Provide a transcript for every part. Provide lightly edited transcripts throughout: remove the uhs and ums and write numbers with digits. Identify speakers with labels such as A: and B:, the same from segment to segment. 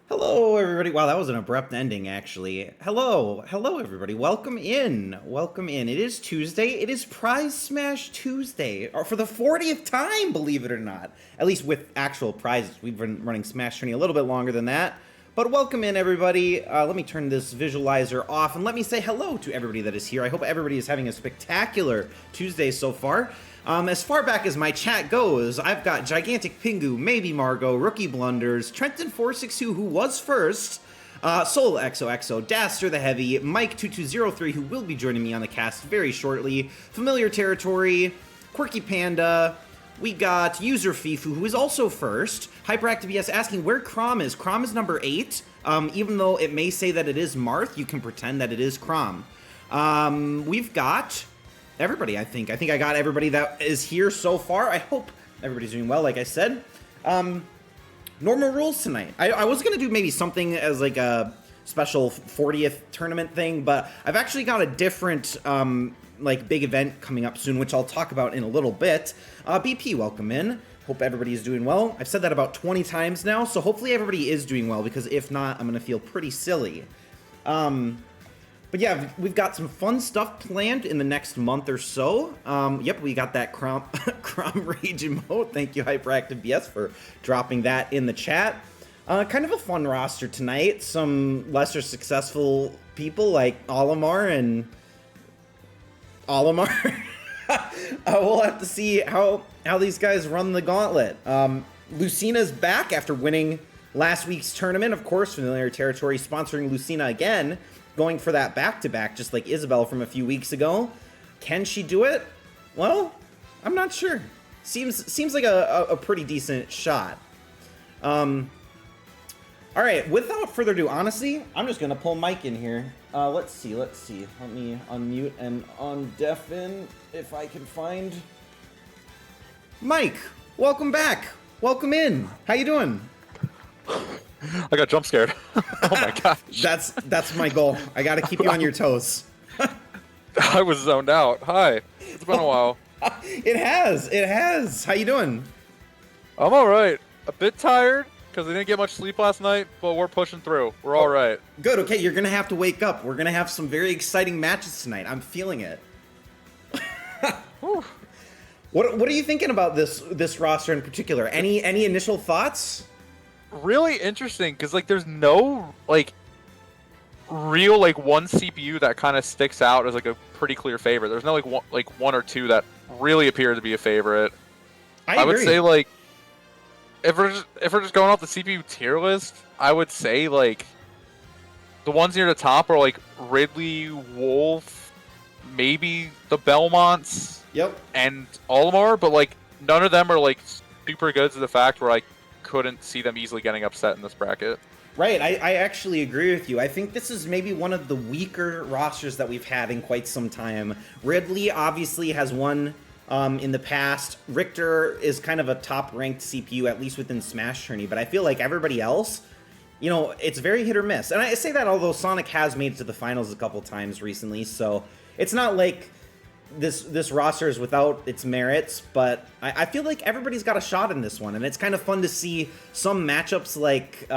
A: Hello, everybody. Wow, that was an abrupt ending, actually. Hello, everybody. Welcome in. Welcome in. It is Tuesday. It is Prize Smash Tuesday, or for the 40th time, believe it or not. At least with actual prizes. We've been running SmashTourney a little bit longer than that. But welcome in, everybody. Let me turn this visualizer off, and let me say hello to everybody that is here. I hope everybody is having a spectacular Tuesday so far. As far back as my chat goes, I've got Gigantic Pingu, Maybe Margot, Rookie Blunders, Trenton462, who was first, Soul XOXO, Daster the Heavy, Mike2203, who will be joining me on the cast very shortly, Familiar Territory, Quirky Panda, we got User Fifu, who is also first, Hyperactive ES asking where Crom is. Crom is number 8, even though it may say that it is Marth, you can pretend that it is Crom. We've got everybody, I think. I got everybody that is here so far. I hope everybody's doing well, like I said. Normal rules tonight. I was going to do maybe something as like a special 40th tournament thing, but I've actually got a different like big event coming up soon, which I'll talk about in a little bit. BP, welcome in. Hope everybody is doing well. I've said that about 20 times now, so hopefully everybody is doing well, because if not, I'm going to feel pretty silly. But yeah, we've got some fun stuff planned in the next month or so. Yep, we got that Crom Rage emote. Thank you, Hyperactive BS, for dropping that in the chat. Kind of a fun roster tonight. Some lesser successful people like Olimar and Olimar. We'll have to see how these guys run the gauntlet. Lucina's back after winning last week's tournament. Of course, Familiar Territory sponsoring Lucina again, going for that back-to-back, just like Isabel from a few weeks ago. Can she do it? Well, I'm not sure. Seems like a pretty decent shot. All right, without further ado, honestly, I'm just gonna pull Mike in here. Let's see. Let me unmute and undeafen if I can find Mike. Welcome back. Welcome in. How you doing?
B: I got jump scared. Oh my gosh.
A: That's my goal. I gotta keep you on your toes.
B: I was zoned out. Hi. It's been a while.
A: It has. How you doing?
B: I'm alright. A bit tired because I didn't get much sleep last night, but we're pushing through. We're alright.
A: Good, okay, you're gonna have to wake up. We're gonna have some very exciting matches tonight. I'm feeling it. What are you thinking about this roster in particular? Any initial thoughts?
B: Really interesting, because like there's no like real like one CPU that kind of sticks out as like a pretty clear favorite. There's no like one or two that really appear to be a favorite. I would say like if we're just going off the CPU tier list, I would say like the ones near the top are like Ridley, Wolf, maybe the Belmonts,
A: yep,
B: and Olimar, but like none of them are like super good to the fact where I couldn't see them easily getting upset in this bracket.
A: Right, I actually agree with you. I think this is maybe one of the weaker rosters that we've had in quite some time. Ridley obviously has won in the past. Richter is kind of a top-ranked CPU, at least within SmashTourney, but I feel like everybody else, you know, it's very hit or miss. And I say that although Sonic has made it to the finals a couple times recently, so it's not like this roster is without its merits, but I feel like everybody's got a shot in this one, and it's kind of fun to see some matchups like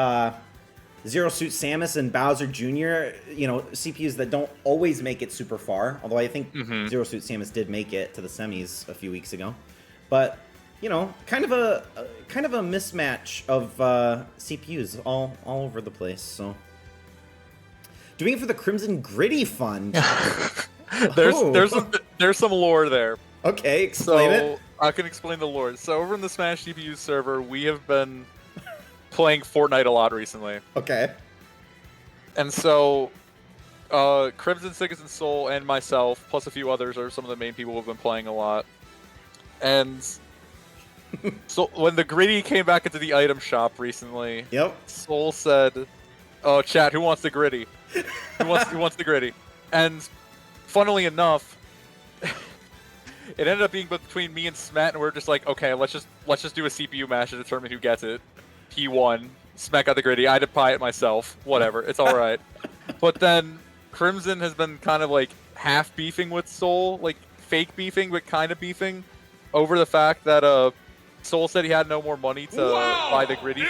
A: Zero Suit Samus and Bowser Jr., you know, CPUs that don't always make it super far. Although I think Zero Suit Samus did make it to the semis a few weeks ago. But, you know, kind of a mismatch of CPUs all over the place. So, doing it for the Crimson Gritty Fund.
B: there's some lore there.
A: Okay, explain it.
B: I can explain the lore. So over in the Smash GPU server, we have been playing Fortnite a lot recently.
A: Okay.
B: And so, Crimson, Sickest, and Soul, and myself, plus a few others, are some of the main people who've been playing a lot. And so when the Gritty came back into the item shop recently, Soul said, "Oh, chat, who wants the Gritty? Who wants the Gritty?" And funnily enough, it ended up being between me and Smet, and we're just like, okay, let's just do a CPU match to determine who gets it. He won. Smet got the Gritty. I had to buy it myself. Whatever. It's all right. But then Crimson has been kind of like half beefing with Soul, like fake beefing, but kind of beefing over the fact that Soul said he had no more money to buy the Gritty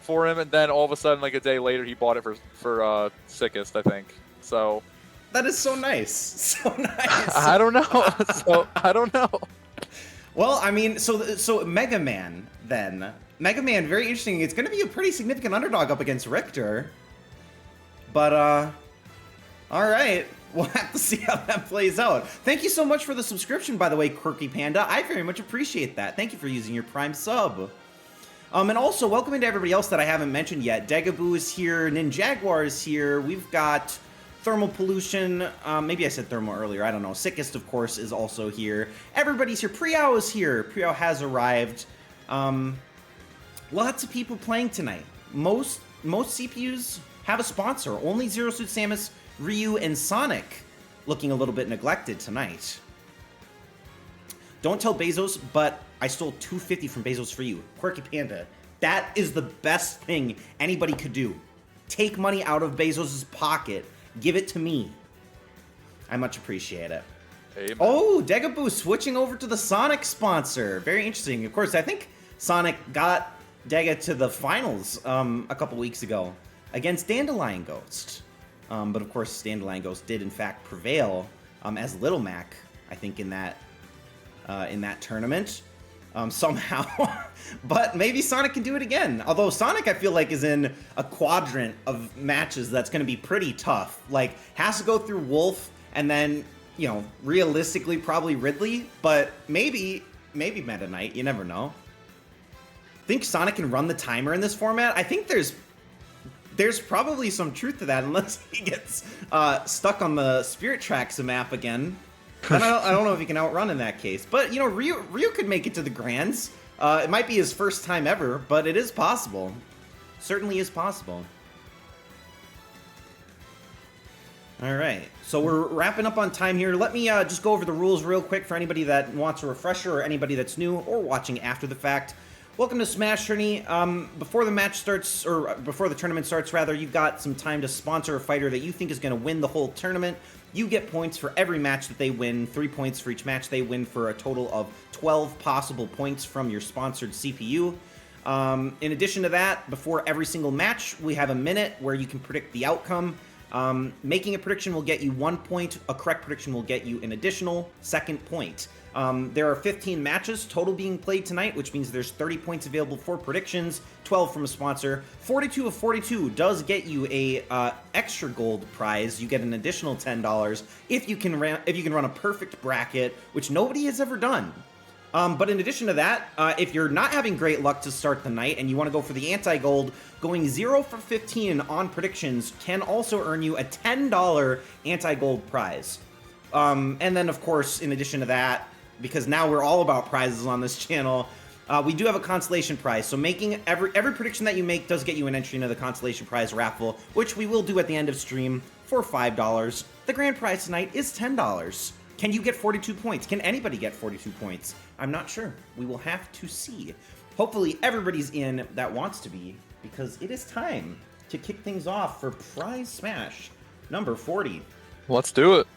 B: for him, and then all of a sudden, like a day later, he bought it for Sickest, I think. So.
A: That is so nice. So nice.
B: I don't know.
A: Well, I mean, so Mega Man then. Mega Man, very interesting. It's going to be a pretty significant underdog up against Richter. But, all right. We'll have to see how that plays out. Thank you so much for the subscription, by the way, Quirky Panda. I very much appreciate that. Thank you for using your Prime sub. And also, welcome to everybody else that I haven't mentioned yet. Degaboo is here. Ninjaguar is here. We've got Thermal Pollution. Maybe I said Thermal earlier. I don't know. Sickest, of course, is also here. Everybody's here. Priao is here. Priao has arrived. Lots of people playing tonight. Most CPUs have a sponsor. Only Zero Suit Samus, Ryu, and Sonic looking a little bit neglected tonight. Don't tell Bezos, but I stole $250 from Bezos for you. Quirky Panda. That is the best thing anybody could do. Take money out of Bezos' pocket. Give it to me. I much appreciate it.
B: Amen.
A: Oh, Degaboo switching over to the Sonic sponsor. Very interesting. Of course, I think Sonic got Dega to the finals a couple weeks ago against Dandelion Ghost. But of course, Dandelion Ghost did in fact prevail as Little Mac, I think, in that tournament somehow. But maybe Sonic can do it again. Although Sonic, I feel like, is in a quadrant of matches that's going to be pretty tough. Like, has to go through Wolf and then, you know, realistically probably Ridley, but maybe Meta Knight. You never know. Think Sonic can run the timer in this format? I think there's probably some truth to that, unless he gets stuck on the Spirit Tracks map again. Then I don't know if he can outrun in that case. But, you know, Ryu could make it to the Grands. It might be his first time ever, but it is possible. Certainly is possible. All right, so we're wrapping up on time here. Let me just go over the rules real quick for anybody that wants a refresher or anybody that's new or watching after the fact. Welcome to SmashTourney. Before the match starts, or before the tournament starts, rather, you've got some time to sponsor a fighter that you think is going to win the whole tournament. You get points for every match that they win, 3 points for each match they win, for a total of 12 possible points from your sponsored CPU. In addition to that, before every single match, we have a minute where you can predict the outcome. Making a prediction will get you 1 point. A correct prediction will get you an additional second point. There are 15 matches total being played tonight, which means there's 30 points available for predictions, 12 from a sponsor. 42 of 42 does get you a extra gold prize. You get an additional $10 if you can run a perfect bracket, which nobody has ever done. But in addition to that, if you're not having great luck to start the night and you want to go for the anti-gold, going 0 for 15 on predictions can also earn you a $10 anti-gold prize. And then, of course, in addition to that, because now we're all about prizes on this channel, we do have a consolation prize. So making every prediction that you make does get you an entry into the consolation prize raffle, which we will do at the end of stream for $5. The grand prize tonight is $10. Can you get 42 points? Can anybody get 42 points? I'm not sure. We will have to see. Hopefully everybody's in that wants to be, because it is time to kick things off for Prize Smash number 40.
B: Let's do it.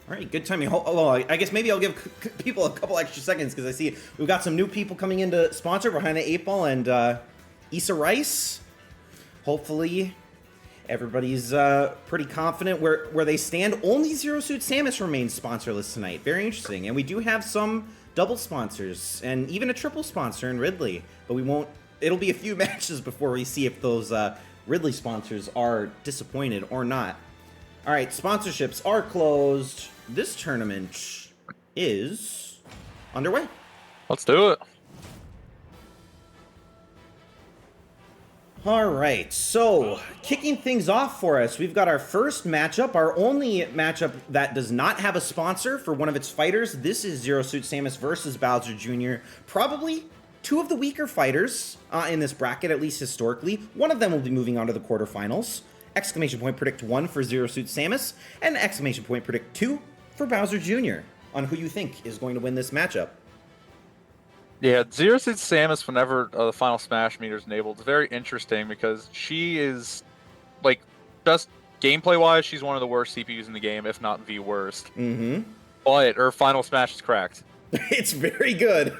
A: All right, good timing. Oh, I guess maybe I'll give people a couple extra seconds, because I see we've got some new people coming in to sponsor behind the 8 Ball and Issa Rice. Hopefully, everybody's pretty confident where they stand. Only Zero Suit Samus remains sponsorless tonight. Very interesting. And we do have some double sponsors and even a triple sponsor in Ridley. But we won't... It'll be a few matches before we see if those Ridley sponsors are disappointed or not. All right, sponsorships are closed. This tournament is underway.
B: Let's do it.
A: All right, so kicking things off for us, we've got our first matchup, our only matchup that does not have a sponsor for one of its fighters. This is Zero Suit Samus versus Bowser Jr. Probably two of the weaker fighters in this bracket, at least historically. One of them will be moving on to the quarterfinals. Exclamation point predict 1 for Zero Suit Samus, and exclamation point predict 2 for Bowser Jr. on who you think is going to win this matchup.
B: Yeah, Zero Suit Samus, whenever the final Smash meter is enabled, it's very interesting because she is, like, just gameplay-wise, she's one of the worst CPUs in the game, if not the worst.
A: Mm-hmm.
B: But her final Smash is cracked.
A: It's very good.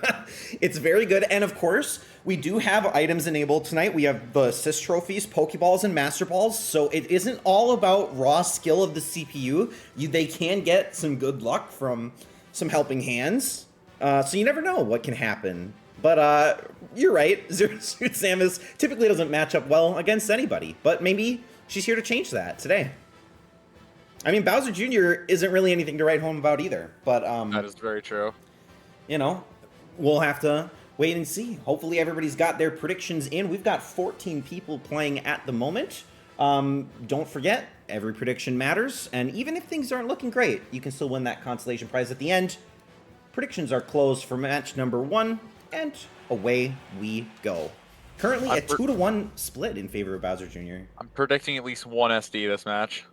A: It's very good. And of course, we do have items enabled tonight. We have the assist trophies, Pokeballs, and Master Balls. So it isn't all about raw skill of the CPU. They can get some good luck from some helping hands. So you never know what can happen. But you're right. Zero Suit Samus typically doesn't match up well against anybody. But maybe she's here to change that today. I mean, Bowser Jr. isn't really anything to write home about either. But
B: that is very true.
A: You know, we'll have to wait and see. Hopefully everybody's got their predictions in. We've got 14 people playing at the moment. Don't forget, every prediction matters. And even if things aren't looking great, you can still win that consolation prize at the end. Predictions are closed for match number 1, and away we go. Currently a 2-to-1 split in favor of Bowser Jr.
B: I'm predicting at least one SD this match.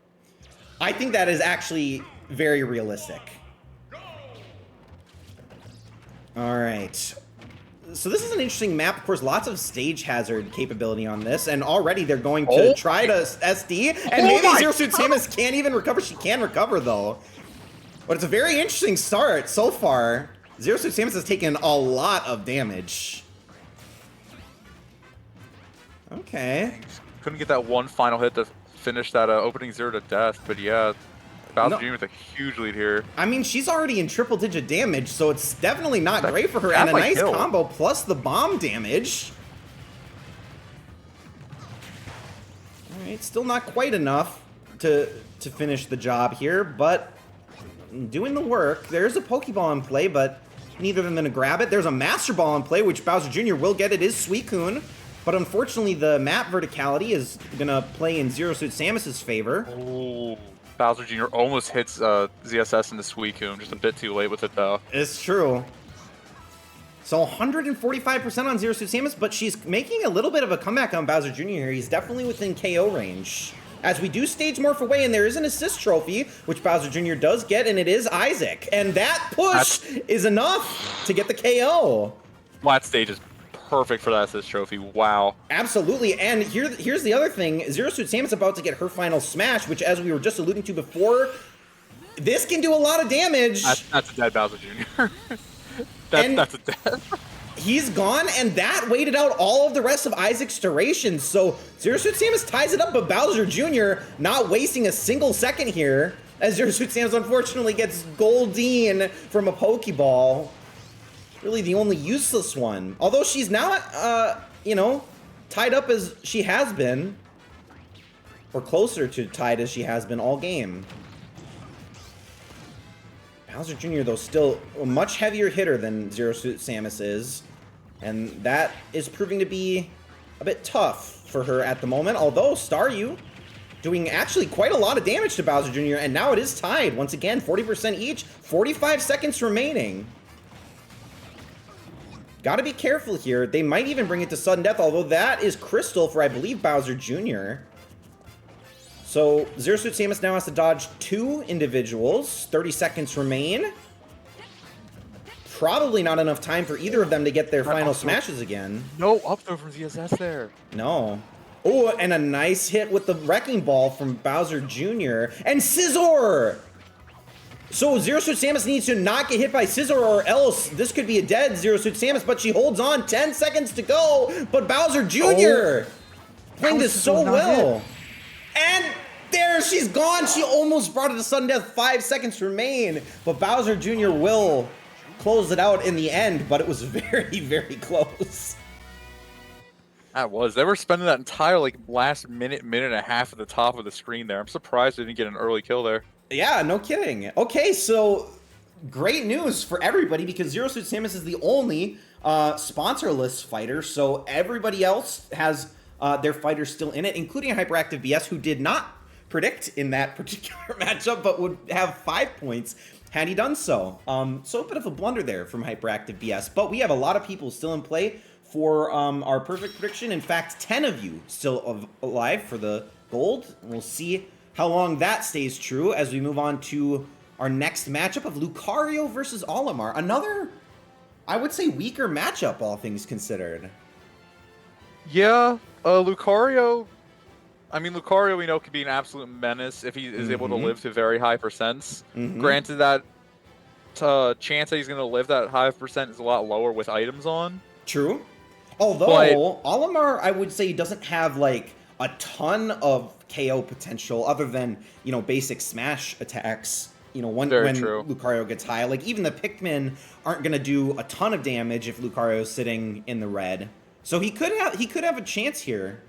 A: I think that is actually very realistic. All right. So this is an interesting map. Of course, lots of stage hazard capability on this, and already they're going to try to SD, and maybe Zero Suit Samus can't even recover. She can recover, though. But it's a very interesting start so far. Zero Suit Samus has taken a lot of damage. Okay.
B: Couldn't get that one final hit to finish that opening 0 to death, but yeah, Bowser Jr. with a huge lead here.
A: I mean, she's already in triple-digit damage, so it's definitely not great for her. And a nice combo plus the bomb damage. All right, still not quite enough to finish the job here, but doing the work. There's a Pokeball in play, but neither of them gonna grab it. There's a Master Ball in play, which Bowser Jr. will get. It is Suicune, but unfortunately the map verticality is gonna play in Zero Suit Samus's favor.
B: Oh, Bowser Jr. almost hits ZSS into Suicune, just a bit too late with it though.
A: It's true. So 145% on Zero Suit Samus, but she's making a little bit of a comeback on Bowser Jr. here. He's definitely within KO range. As we do stage morph away, and there is an assist trophy, which Bowser Jr. does get, and it is Isaac. And that push is enough to get the KO.
B: That stage is perfect for that assist trophy. Wow.
A: Absolutely. And here's the other thing. Zero Suit Samus about to get her final smash, which, as we were just alluding to before, this can do a lot of damage.
B: That's a dead Bowser Jr. that's a dead.
A: He's gone, and that waited out all of the rest of Isaac's duration. So Zero Suit Samus ties it up, but Bowser Jr. not wasting a single second here, as Zero Suit Samus unfortunately gets Goldeen from a Pokeball. Really the only useless one. Although she's not, you know, tied up as she has been, or closer to tied as she has been all game. Bowser Jr., though, still a much heavier hitter than Zero Suit Samus is, and that is proving to be a bit tough for her at the moment, although Staryu doing actually quite a lot of damage to Bowser Jr., and now it is tied. Once again, 40% each, 45 seconds remaining. Gotta be careful here. They might even bring it to sudden death, although that is Crystal for, I believe, Bowser Jr., So Zero Suit Samus now has to dodge 2 individuals. 30 seconds remain. Probably not enough time for either of them to get their final smashes again.
B: No up throw from ZSS there.
A: No. Oh, and a nice hit with the Wrecking Ball from Bowser Jr. And Scizor! So Zero Suit Samus needs to not get hit by Scizor, or else this could be a dead Zero Suit Samus, but she holds on. 10 seconds to go, but Bowser Jr. Playing this so well. And there, she's gone. She almost brought it to sudden death. 5 seconds remain. But Bowser Jr. will close it out in the end, but it was very, very close.
B: That was. They were spending that entire like last minute and a half at the top of the screen there. I'm surprised they didn't get an early kill there.
A: Yeah, no kidding. Okay, so great news for everybody because Zero Suit Samus is the only sponsorless fighter, so everybody else has their fighters still in it, including Hyperactive BS, who did not predict in that particular matchup, but would have 5 points had he done so. So a bit of a blunder there from Hyperactive BS, but we have a lot of people still in play for our perfect prediction. In fact, 10 of you still alive for the gold. We'll see how long that stays true as we move on to our next matchup of Lucario versus Olimar. Another, I would say, weaker matchup, all things considered.
B: Yeah, Lucario. I mean, Lucario we know can be an absolute menace if he is able to live to very high percents. Granted, that chance that he's going to live that high percent is a lot lower with items on.
A: True. Although, Olimar, I would say, doesn't have, like, a ton of KO potential other than, you know, basic smash attacks, you know, when Lucario gets high. Like, even the Pikmin aren't going to do a ton of damage if Lucario's sitting in the red. So he could have a chance here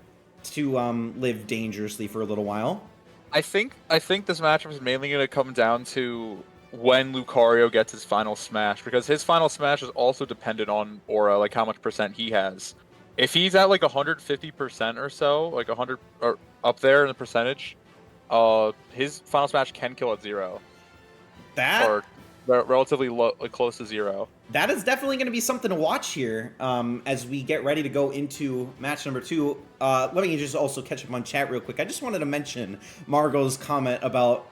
A: to live dangerously for a little while.
B: I think this matchup is mainly going to come down to when Lucario gets his final smash, because his final smash is also dependent on aura, like how much percent he has. If he's at like 150% or so, like 100 or up there in the percentage, his final smash can kill at 0.
A: That
B: or relatively low, like close to 0.
A: That is definitely going to be something to watch here as we get ready to go into match number 2. Let me just also catch up on chat real quick. I just wanted to mention Margot's comment about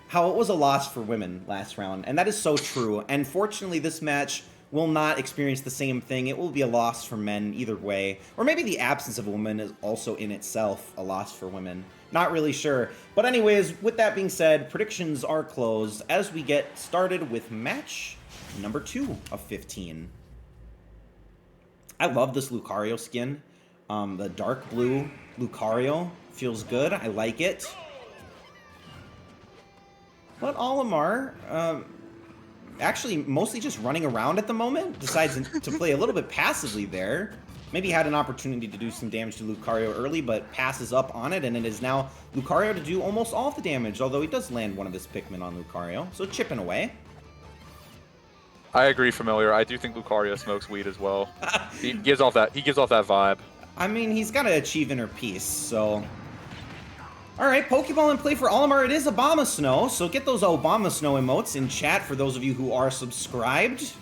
A: how it was a loss for women last round, and that is so true. And fortunately, this match will not experience the same thing. It will be a loss for men either way. Or maybe the absence of a woman is also in itself a loss for women. Not really sure. But anyways, with that being said, predictions are closed as we get started with match number 2 of 15. I love this Lucario skin. The dark blue Lucario feels good. I like it. But Olimar, actually mostly just running around at the moment, decides to play a little bit passively there. Maybe had an opportunity to do some damage to Lucario early, but passes up on it, and it is now Lucario to do almost all of the damage, although he does land one of his Pikmin on Lucario, so chipping away.
B: I agree, Familiar. I do think Lucario smokes weed as well. He gives off that vibe.
A: I mean, he's got to achieve inner peace, so... Alright, Pokeball in play for Olimar. It is Obama Snow, so get those Obama Snow emotes in chat for those of you who are subscribed.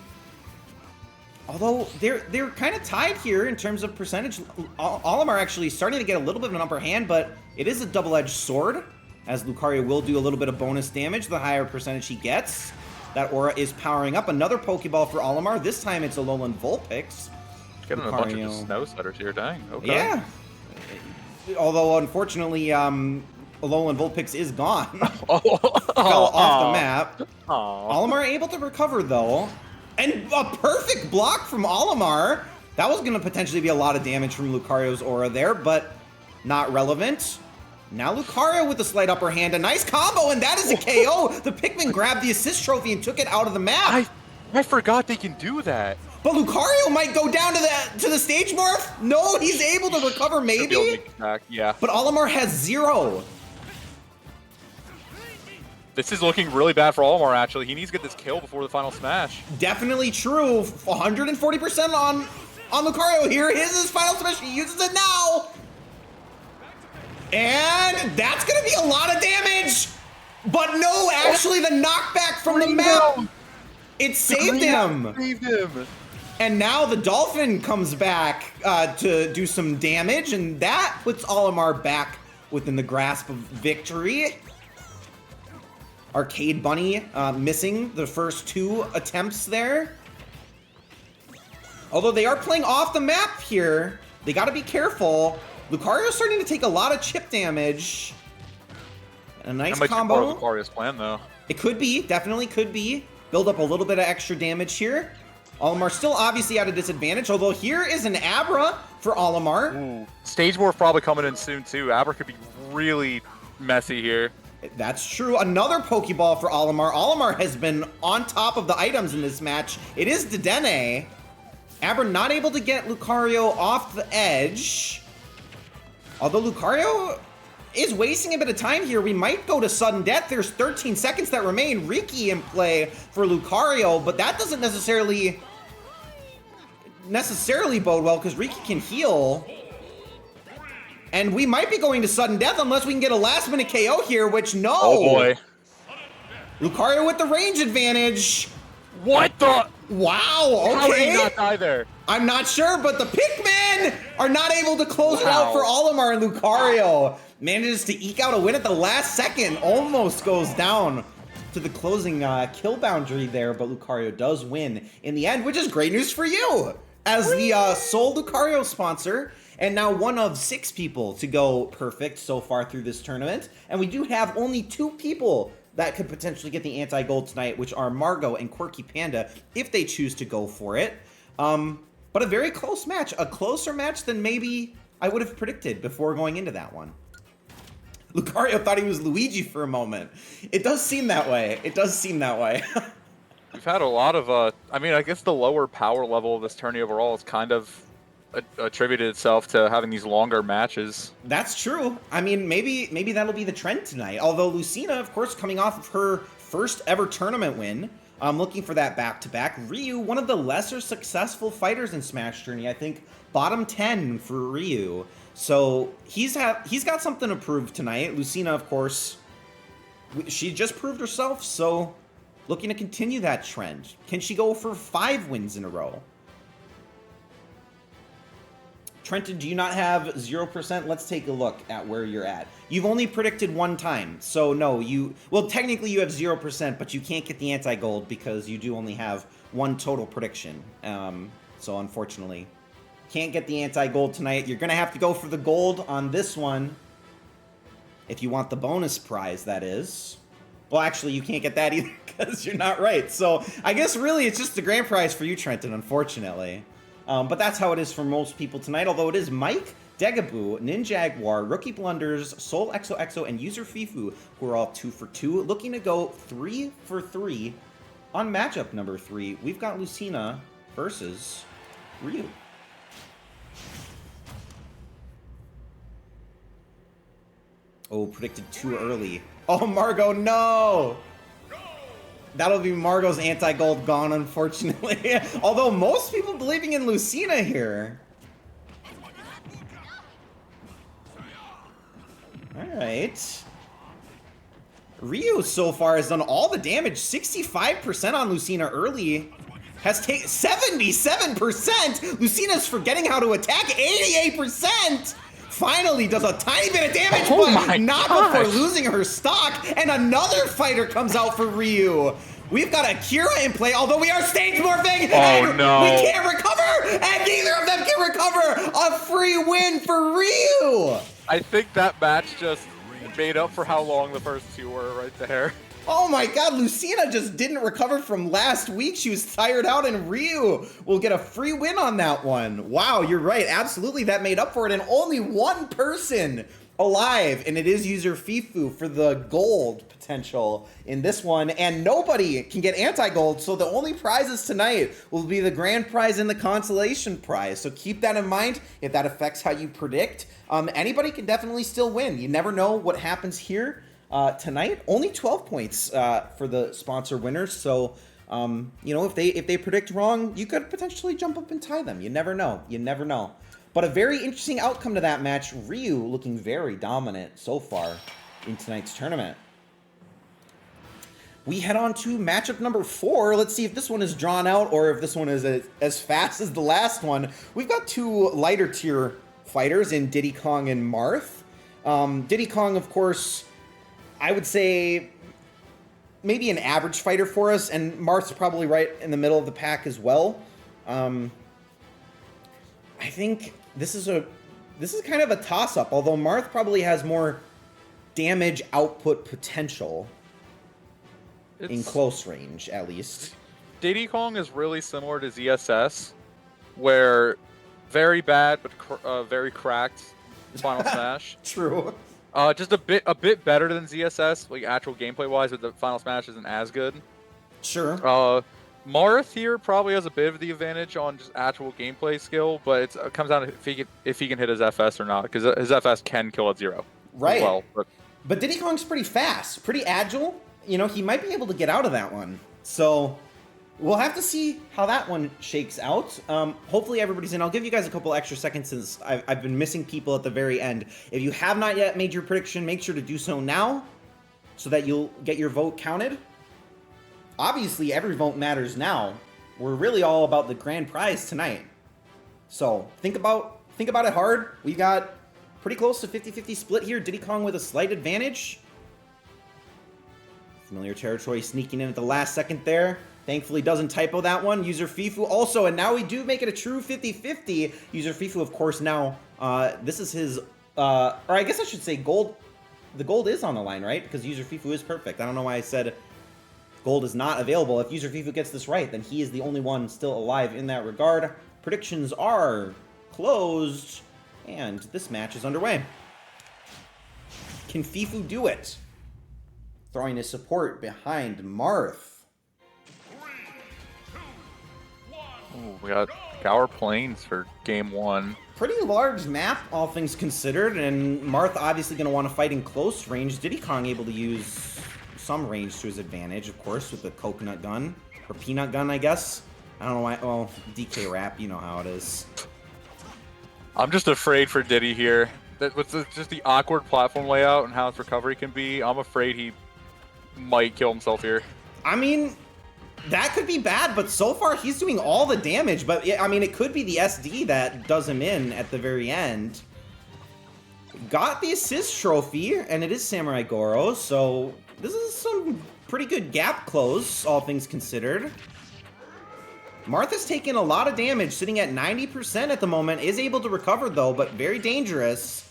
A: Although, they're kind of tied here in terms of percentage. Olimar actually starting to get a little bit of an upper hand, but it is a double-edged sword, as Lucario will do a little bit of bonus damage the higher percentage he gets. That aura is powering up. Another Pokeball for Olimar. This time it's Alolan Vulpix.
B: Getting a bunch of just snow setters here, dang. Okay.
A: Yeah. Although, unfortunately, Alolan Vulpix is gone. Fell off the map. Olimar able to recover, though. And a perfect block from Olimar. That was going to potentially be a lot of damage from Lucario's aura there, but not relevant. Now Lucario with a slight upper hand. A nice combo, and that is a KO. The Pikmin grabbed the assist trophy and took it out of the map.
B: I forgot they can do that.
A: But Lucario might go down to the stage morph. No, he's able to recover maybe.
B: Yeah.
A: But Olimar has 0.
B: This is looking really bad for Olimar, actually. He needs to get this kill before the final smash.
A: Definitely true. 140% on Lucario. Here is his final smash. He uses it now. And that's going to be a lot of damage. But no, actually the knockback from the map. It saved him. And now the Dolphin comes back to do some damage, and that puts Olimar back within the grasp of victory. Arcade Bunny missing the first 2 attempts there. Although they are playing off the map here, they got to be careful. Lucario's starting to take a lot of chip damage. A nice combo.
B: That might be part of Lucario's plan, though.
A: It could be, definitely could be. Build up a little bit of extra damage here. Olimar still obviously at a disadvantage, although here is an Abra for Olimar.
B: Ooh. Stage Morph probably coming in soon too. Aber could be really messy here.
A: That's true. Another Pokeball for Olimar. Olimar has been on top of the items in this match. It is Dedenne. Aber not able to get Lucario off the edge. Although Lucario is wasting a bit of time here. We might go to sudden death. There's 13 seconds that remain. Riki in play for Lucario, but that doesn't necessarily bode well because Riki can heal. And we might be going to sudden death unless we can get a last minute KO here, which no.
B: Oh boy.
A: Lucario with the range advantage.
B: What the?
A: Wow, okay.
B: How did he not die there?
A: I'm not sure, but the Pikmin are not able to close it out for Olimar, and Lucario manages to eke out a win at the last second. Almost goes down to the closing kill boundary there, but Lucario does win in the end, which is great news for you as the sole Lucario sponsor. And now one of 6 people to go perfect so far through this tournament. And we do have only 2 people that could potentially get the anti-gold tonight, which are Margot and Quirky Panda, if they choose to go for it. But a very close match, a closer match than maybe I would have predicted before going into that one. Lucario thought he was Luigi for a moment. It does seem that way. It does seem that way.
B: We've had a lot of, I mean, I guess the lower power level of this tourney overall is kind of attributed itself to having these longer matches.
A: That's true. I mean, maybe that'll be the trend tonight. Although Lucina, of course, coming off of her first ever tournament win, looking for that back-to-back. Ryu, one of the lesser successful fighters in SmashTourney, I think bottom 10 for Ryu. So he's got something to prove tonight. Lucina, of course, she just proved herself, so looking to continue that trend. Can she go for 5 wins in a row? Trenton, do you not have 0%? Let's take a look at where you're at. You've only predicted 1 time, so no, well, technically you have 0%, but you can't get the anti-gold because you do only have 1 total prediction. So unfortunately, can't get the anti-gold tonight. You're gonna have to go for the gold on this one if you want the bonus prize, that is. Well, actually, you can't get that either because you're not right. So I guess really it's just the grand prize for you, Trenton, unfortunately. But that's how it is for most people tonight, although it is Mike, Degaboo, Ninjaguar, Rookie Blunders, Soul XOXO, and User Fifu, who are all 2 for 2, looking to go 3 for 3 on matchup number 3. We've got Lucina versus Ryu. Oh, predicted too early. Oh, Margot, no! That'll be Margot's anti-gold gone, unfortunately. Although most people believing in Lucina here. Alright. Ryu so far has done all the damage. 65% on Lucina early. Has taken 77%! Lucina's forgetting how to attack. 88%! Finally does a tiny bit of damage, but not before losing her stock. And another fighter comes out for Ryu. We've got Akira in play, although we are stage morphing.
B: Oh no.
A: We can't recover, and neither of them can recover. A free win for Ryu.
B: I think that match just made up for how long the first 2 were right there.
A: Oh my god, Lucina just didn't recover from last week. She was tired out, and Ryu will get a free win on that one. Wow, you're right. Absolutely, that made up for it. And only 1 person alive, and it is User Fifu for the gold potential in this one. And nobody can get anti-gold, so the only prizes tonight will be the grand prize and the consolation prize. So keep that in mind if that affects how you predict. Anybody can definitely still win. You never know what happens here. Tonight, only 12 points for the sponsor winners. So, you know, if they predict wrong, you could potentially jump up and tie them. You never know. You never know. But a very interesting outcome to that match. Ryu looking very dominant so far in tonight's tournament. We head on to matchup number 4. Let's see if this one is drawn out or if this one is as fast as the last one. We've got 2 lighter tier fighters in Diddy Kong and Marth. Diddy Kong, of course, I would say maybe an average fighter for us, and Marth's probably right in the middle of the pack as well. I think this is kind of a toss-up, although Marth probably has more damage output potential in close range, at least.
B: Diddy Kong is really similar to ZSS, where very bad, but very cracked Final Smash.
A: True.
B: Just a bit better than ZSS, like actual gameplay wise, but the Final Smash isn't as good.
A: Sure.
B: Marth here probably has a bit of the advantage on just actual gameplay skill, but it comes down to if he can hit his FS or not, because his FS can kill at 0.
A: Right.
B: As well,
A: but Diddy Kong's pretty fast, pretty agile. You know, he might be able to get out of that one. So we'll have to see how that one shakes out. Hopefully everybody's in. I'll give you guys a couple extra seconds since I've been missing people at the very end. If you have not yet made your prediction, make sure to do so now so that you'll get your vote counted. Obviously, every vote matters now. We're really all about the grand prize tonight. So think about it hard. We got pretty close to 50-50 split here. Diddy Kong with a slight advantage. Familiar territory sneaking in at the last second there. Thankfully doesn't typo that one. User Fifu also, and now we do make it a true 50-50. User Fifu, of course, now, this is his, or I guess I should say gold. The gold is on the line, right? Because User Fifu is perfect. I don't know why I said gold is not available. If User Fifu gets this right, then he is the only one still alive in that regard. Predictions are closed, and this match is underway. Can Fifu do it? Throwing his support behind Marth.
B: Ooh, we got Gower Plains for game 1.
A: Pretty large map, all things considered, and Marth obviously going to want to fight in close range. Diddy Kong able to use some range to his advantage, of course, with the coconut gun, or peanut gun, I guess. I don't know why. Well, DK Rap, you know how it is.
B: I'm just afraid for Diddy here. That with just the awkward platform layout and how his recovery can be, I'm afraid he might kill himself here.
A: I mean, that could be bad, but so far he's doing all the damage. But yeah, I mean, it could be the SD that does him in at the very end. Got the assist trophy, and it is Samurai Goro, so this is some pretty good gap close, all things considered. Martha's taking a lot of damage, sitting at 90% at the moment, is able to recover though, but very dangerous.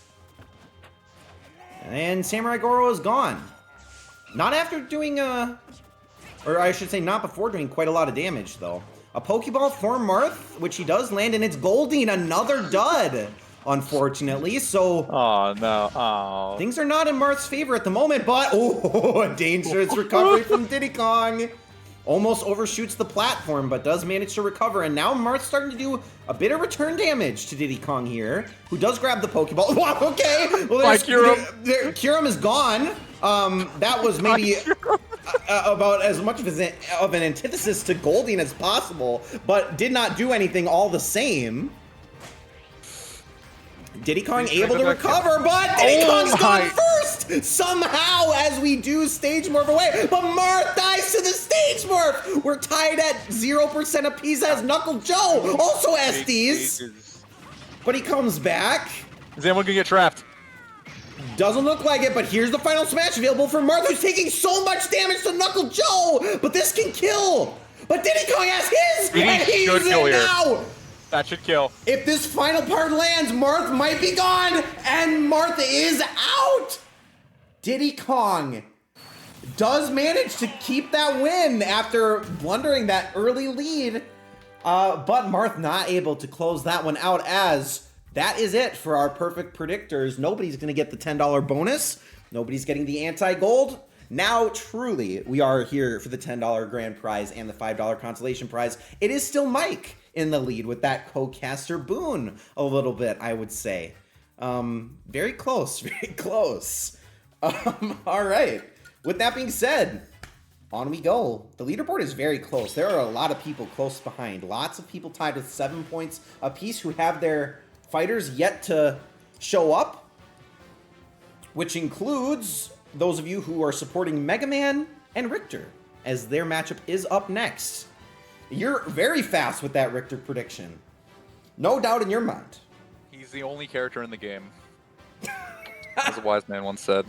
A: And Samurai Goro is gone. Not after doing or I should say not before doing quite a lot of damage though. A Pokeball for Marth, which he does land, and it's Goldeen, another dud, unfortunately. So
B: oh no, oh.
A: Things are not in Marth's favor at the moment, but oh, a dangerous recovery from Diddy Kong. Almost overshoots the platform, but does manage to recover. And now Marth's starting to do a bit of return damage to Diddy Kong here, who does grab the Pokeball. Wow, okay. Well, Kyurem is gone. That was maybe about as much of an antithesis to Goldeen as possible, but did not do anything all the same. Diddy Kong able to recover, but Diddy Kong's gone first somehow as we do stage morph away. But Marth dies to the stage morph. We're tied at 0% apiece as Knuckle Joe, also SDs. But he comes back.
B: Is anyone gonna get trapped?
A: Doesn't look like it, but here's the final smash available for Marth, who's taking so much damage to Knuckle Joe. But this can kill. But Diddy Kong has his, and he's in now.
B: That should kill.
A: If this final part lands, Marth might be gone, and Marth is out! Diddy Kong does manage to keep that win after blundering that early lead, but Marth not able to close that one out, as that is it for our perfect predictors. Nobody's going to get the $10 bonus. Nobody's getting the anti-gold. Now, truly, we are here for the $10 grand prize and the $5 consolation prize. It is still Mike in the lead with that co-caster boon a little bit, I would say. Very close, very close. All right. With that being said, on we go. The leaderboard is very close. There are a lot of people close behind. Lots of people tied with 7 points apiece who have their fighters yet to show up, which includes those of you who are supporting Mega Man and Richter, as their matchup is up next. You're very fast with that Richter prediction. No doubt in your mind.
B: He's the only character in the game, as a wise man once said.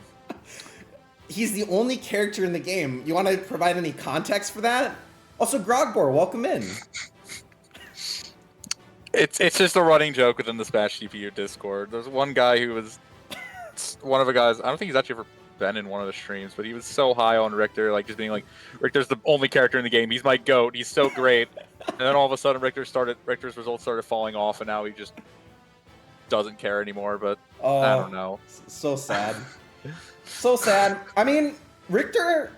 A: He's the only character in the game. You want to provide any context for that? Also, Grogbor, welcome in.
B: It's just a running joke within the Smash GPU Discord. There's one guy who was one of the guys. I don't think he's actually ever been in one of the streams, but he was so high on Richter, like just being like, Richter's the only character in the game. He's my GOAT. He's so great. And then all of a sudden, Richter's results started falling off, and now he just doesn't care anymore. But I don't know.
A: So sad. So sad. I mean, Richter,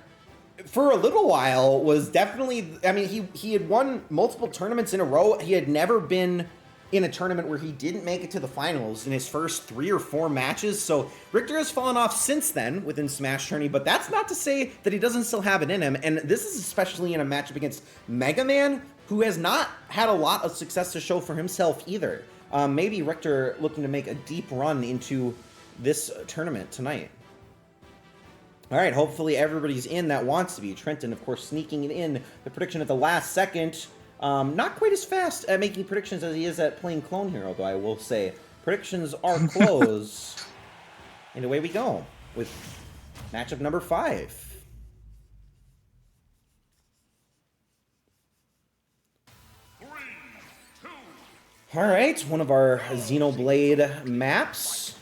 A: for a little while, was definitely... I mean, he had won multiple tournaments in a row. He had never been in a tournament where he didn't make it to the finals in his first 3 or 4 matches. So Richter has fallen off since then within SmashTourney, but that's not to say that he doesn't still have it in him. And this is especially in a matchup against Mega Man, who has not had a lot of success to show for himself either. Maybe Richter looking to make a deep run into this tournament tonight. All right, hopefully everybody's in that wants to be. Trenton, of course, sneaking in the prediction at the last second. Not quite as fast at making predictions as he is at playing Clone Hero, though I will say. Predictions are closed. And away we go with matchup number 5. All right, one of our Xenoblade maps.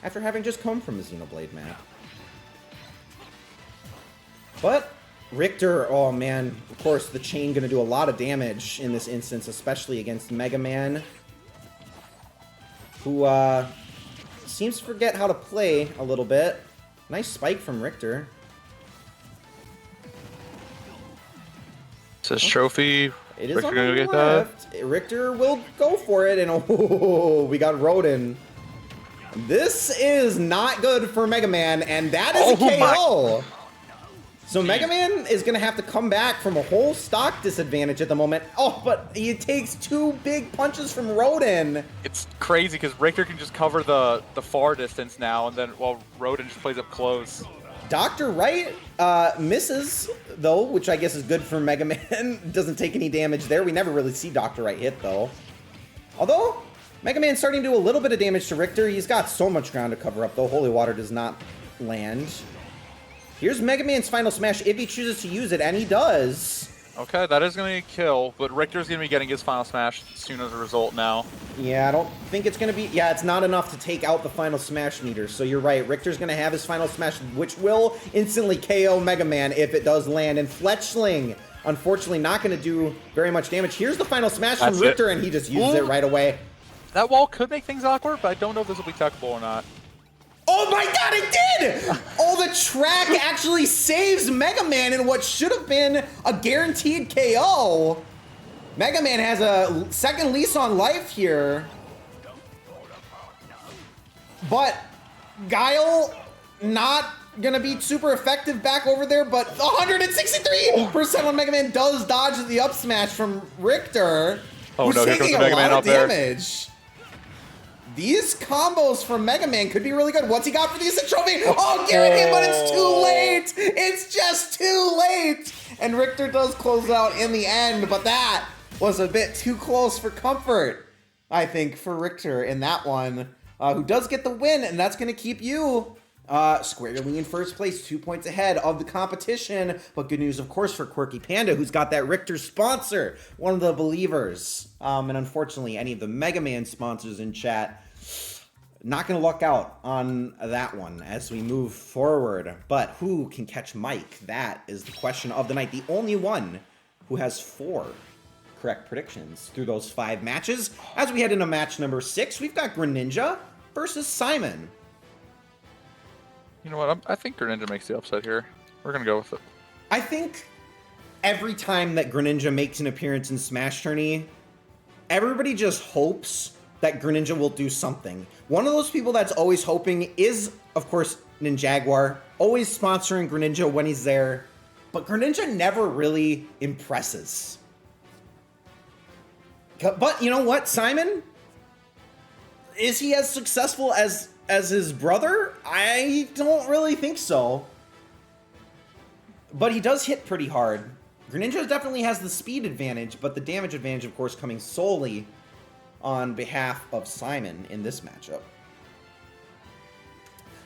A: After having just come from a Xenoblade map. But Richter, oh man, of course the chain gonna do a lot of damage in this instance, especially against Mega Man, who seems to forget how to play a little bit. Nice spike from Richter.
B: Says trophy.
A: It is
B: Richter
A: on
B: gonna
A: the
B: get
A: left. Richter will go for it, and oh, we got Rodin. This is not good for Mega Man, and that is a KO. So Mega Man is going to have to come back from a whole stock disadvantage at the moment. Oh, but he takes 2 big punches from Rodin.
B: It's crazy because Richter can just cover the far distance now, and then while Rodin just plays up close.
A: Dr. Wright misses, though, which I guess is good for Mega Man. Doesn't take any damage there. We never really see Dr. Wright hit, though. Although, Mega Man's starting to do a little bit of damage to Richter. He's got so much ground to cover up, though. Holy Water does not land. Here's Mega Man's final smash if he chooses to use it, and he does.
B: Okay, that is going to kill, but Richter's going to be getting his final smash soon as a result now.
A: Yeah, I don't think it's going to be... Yeah, it's not enough to take out the final smash meter, so you're right. Richter's going to have his final smash, which will instantly KO Mega Man if it does land. And Fletchling, unfortunately, not going to do very much damage. Here's the final smash from Richter, and he just uses it right away.
B: That wall could make things awkward, but I don't know if this will be techable or not.
A: Oh my god, it did! Oh, the track actually saves Mega Man in what should have been a guaranteed KO. Mega Man has a second lease on life here. But Guile not gonna be super effective back over there, but 163% when Mega Man does dodge the up smash from Richter.
B: Oh
A: who's
B: no, here comes the Mega Man out there. Damage.
A: These combos from Mega Man could be really good. What's he got for the Instant Trophy? Oh, guaranteed, but it's too late. It's just too late. And Richter does close out in the end, but that was a bit too close for comfort, I think, for Richter in that one, who does get the win, and that's going to keep you squarely in first place, 2 points ahead of the competition. But good news, of course, for Quirky Panda, who's got that Richter sponsor, one of the believers. And unfortunately, any of the Mega Man sponsors in chat, not going to luck out on that one as we move forward. But who can catch Mike? That is the question of the night. The only one who has 4 correct predictions through those 5 matches. As we head into match number 6, we've got Greninja versus Simon.
B: You know what? I think Greninja makes the upset here. We're going to go with it.
A: I think every time that Greninja makes an appearance in SmashTourney, everybody just hopes that Greninja will do something. One of those people that's always hoping is, of course, Ninjaguar, always sponsoring Greninja when he's there, but Greninja never really impresses. But you know what, Simon? Is he as successful as his brother? I don't really think so. But he does hit pretty hard. Greninja definitely has the speed advantage, but the damage advantage, of course, coming solely on behalf of Simon in this matchup.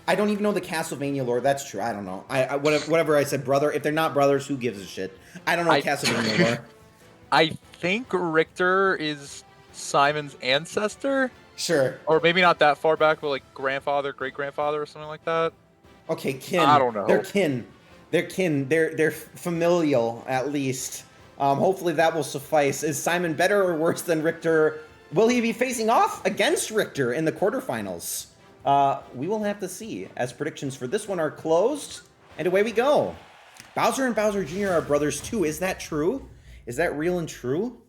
A: I don't even know the Castlevania lore. That's true. I don't know. Whatever I said, brother. If they're not brothers, who gives a shit? I don't know Castlevania lore.
B: I think Richter is Simon's ancestor.
A: Sure.
B: Or maybe not that far back, but like grandfather, great grandfather, or something like that.
A: Okay, kin.
B: I don't know.
A: They're kin. They're kin. They're familial, at least. Hopefully that will suffice. Is Simon better or worse than Richter? Will he be facing off against Richter in the quarterfinals? We will have to see, as predictions for this one are closed. And away we go. Bowser and Bowser Jr. are brothers too. Is that true? Is that real and true?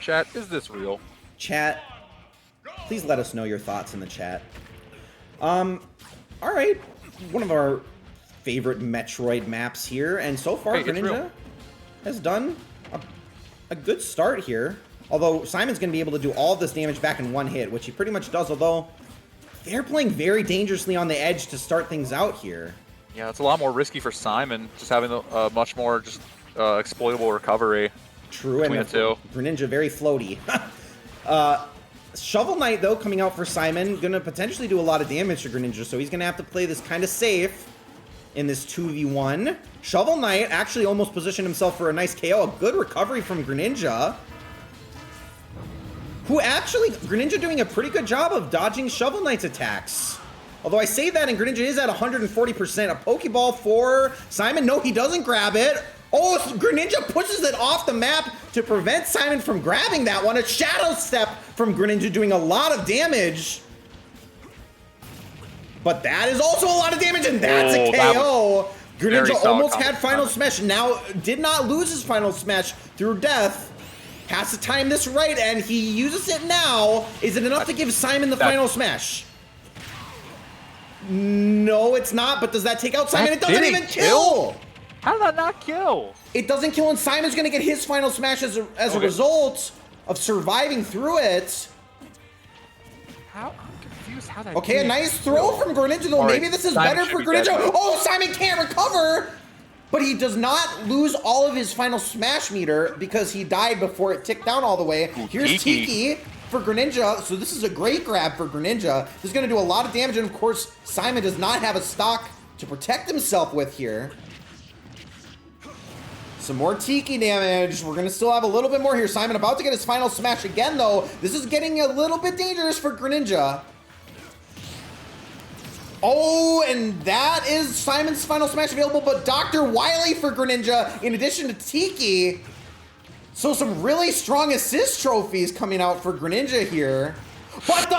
B: Chat, is this real?
A: Chat, please let us know your thoughts in the chat. All right, one of our favorite Metroid maps here, and so far Greninja has done a good start here. Although Simon's going to be able to do all of this damage back in one hit, which he pretty much does, although they're playing very dangerously on the edge to start things out here.
B: Yeah, it's a lot more risky for Simon, just having a much more exploitable recovery.
A: True, and Greninja very floaty. Shovel Knight, though, coming out for Simon, gonna potentially do a lot of damage to Greninja, so he's gonna have to play this kind of safe in this 2v1. Shovel Knight actually almost positioned himself for a nice KO. A good recovery from Greninja, who actually, Greninja doing a pretty good job of dodging Shovel Knight's attacks. Although I say that, and Greninja is at 140%. A Pokeball for Simon. No, he doesn't grab it. Oh, Greninja pushes it off the map to prevent Simon from grabbing that one. A Shadow Step from Greninja doing a lot of damage. But that is also a lot of damage, and that's a KO. Greninja almost had Final Smash. Now, did not lose his Final Smash through death. Has to time this right, and he uses it now. Is it enough to give Simon the Final Smash? No, it's not, but does that take out Simon? It doesn't even kill!
B: How did that not kill?
A: It doesn't kill, and Simon's gonna get his Final Smash as a result of surviving through it.
B: I'm confused how that
A: Okay, a nice throw from Greninja, though. Maybe this is better for Greninja. Oh, Simon can't recover! But he does not lose all of his Final Smash meter because he died before it ticked down all the way. Here's Tiki for Greninja. So this is a great grab for Greninja. This is going to do a lot of damage. And of course, Simon does not have a stock to protect himself with here. Some more Tiki damage. We're going to still have a little bit more here. Simon about to get his Final Smash again, though. This is getting a little bit dangerous for Greninja. Oh, and that is Simon's Final Smash available, but Dr. Wily for Greninja, in addition to Tiki. So some really strong assist trophies coming out for Greninja here. But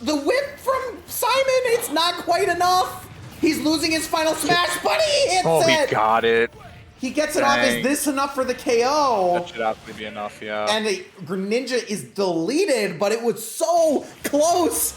A: the whip from Simon, it's not quite enough. He's losing his Final Smash, but he hits it.
B: Oh, he got it.
A: He gets it off. Is this enough for the KO?
B: That should absolutely be enough, yeah.
A: And Greninja is deleted, but it was so close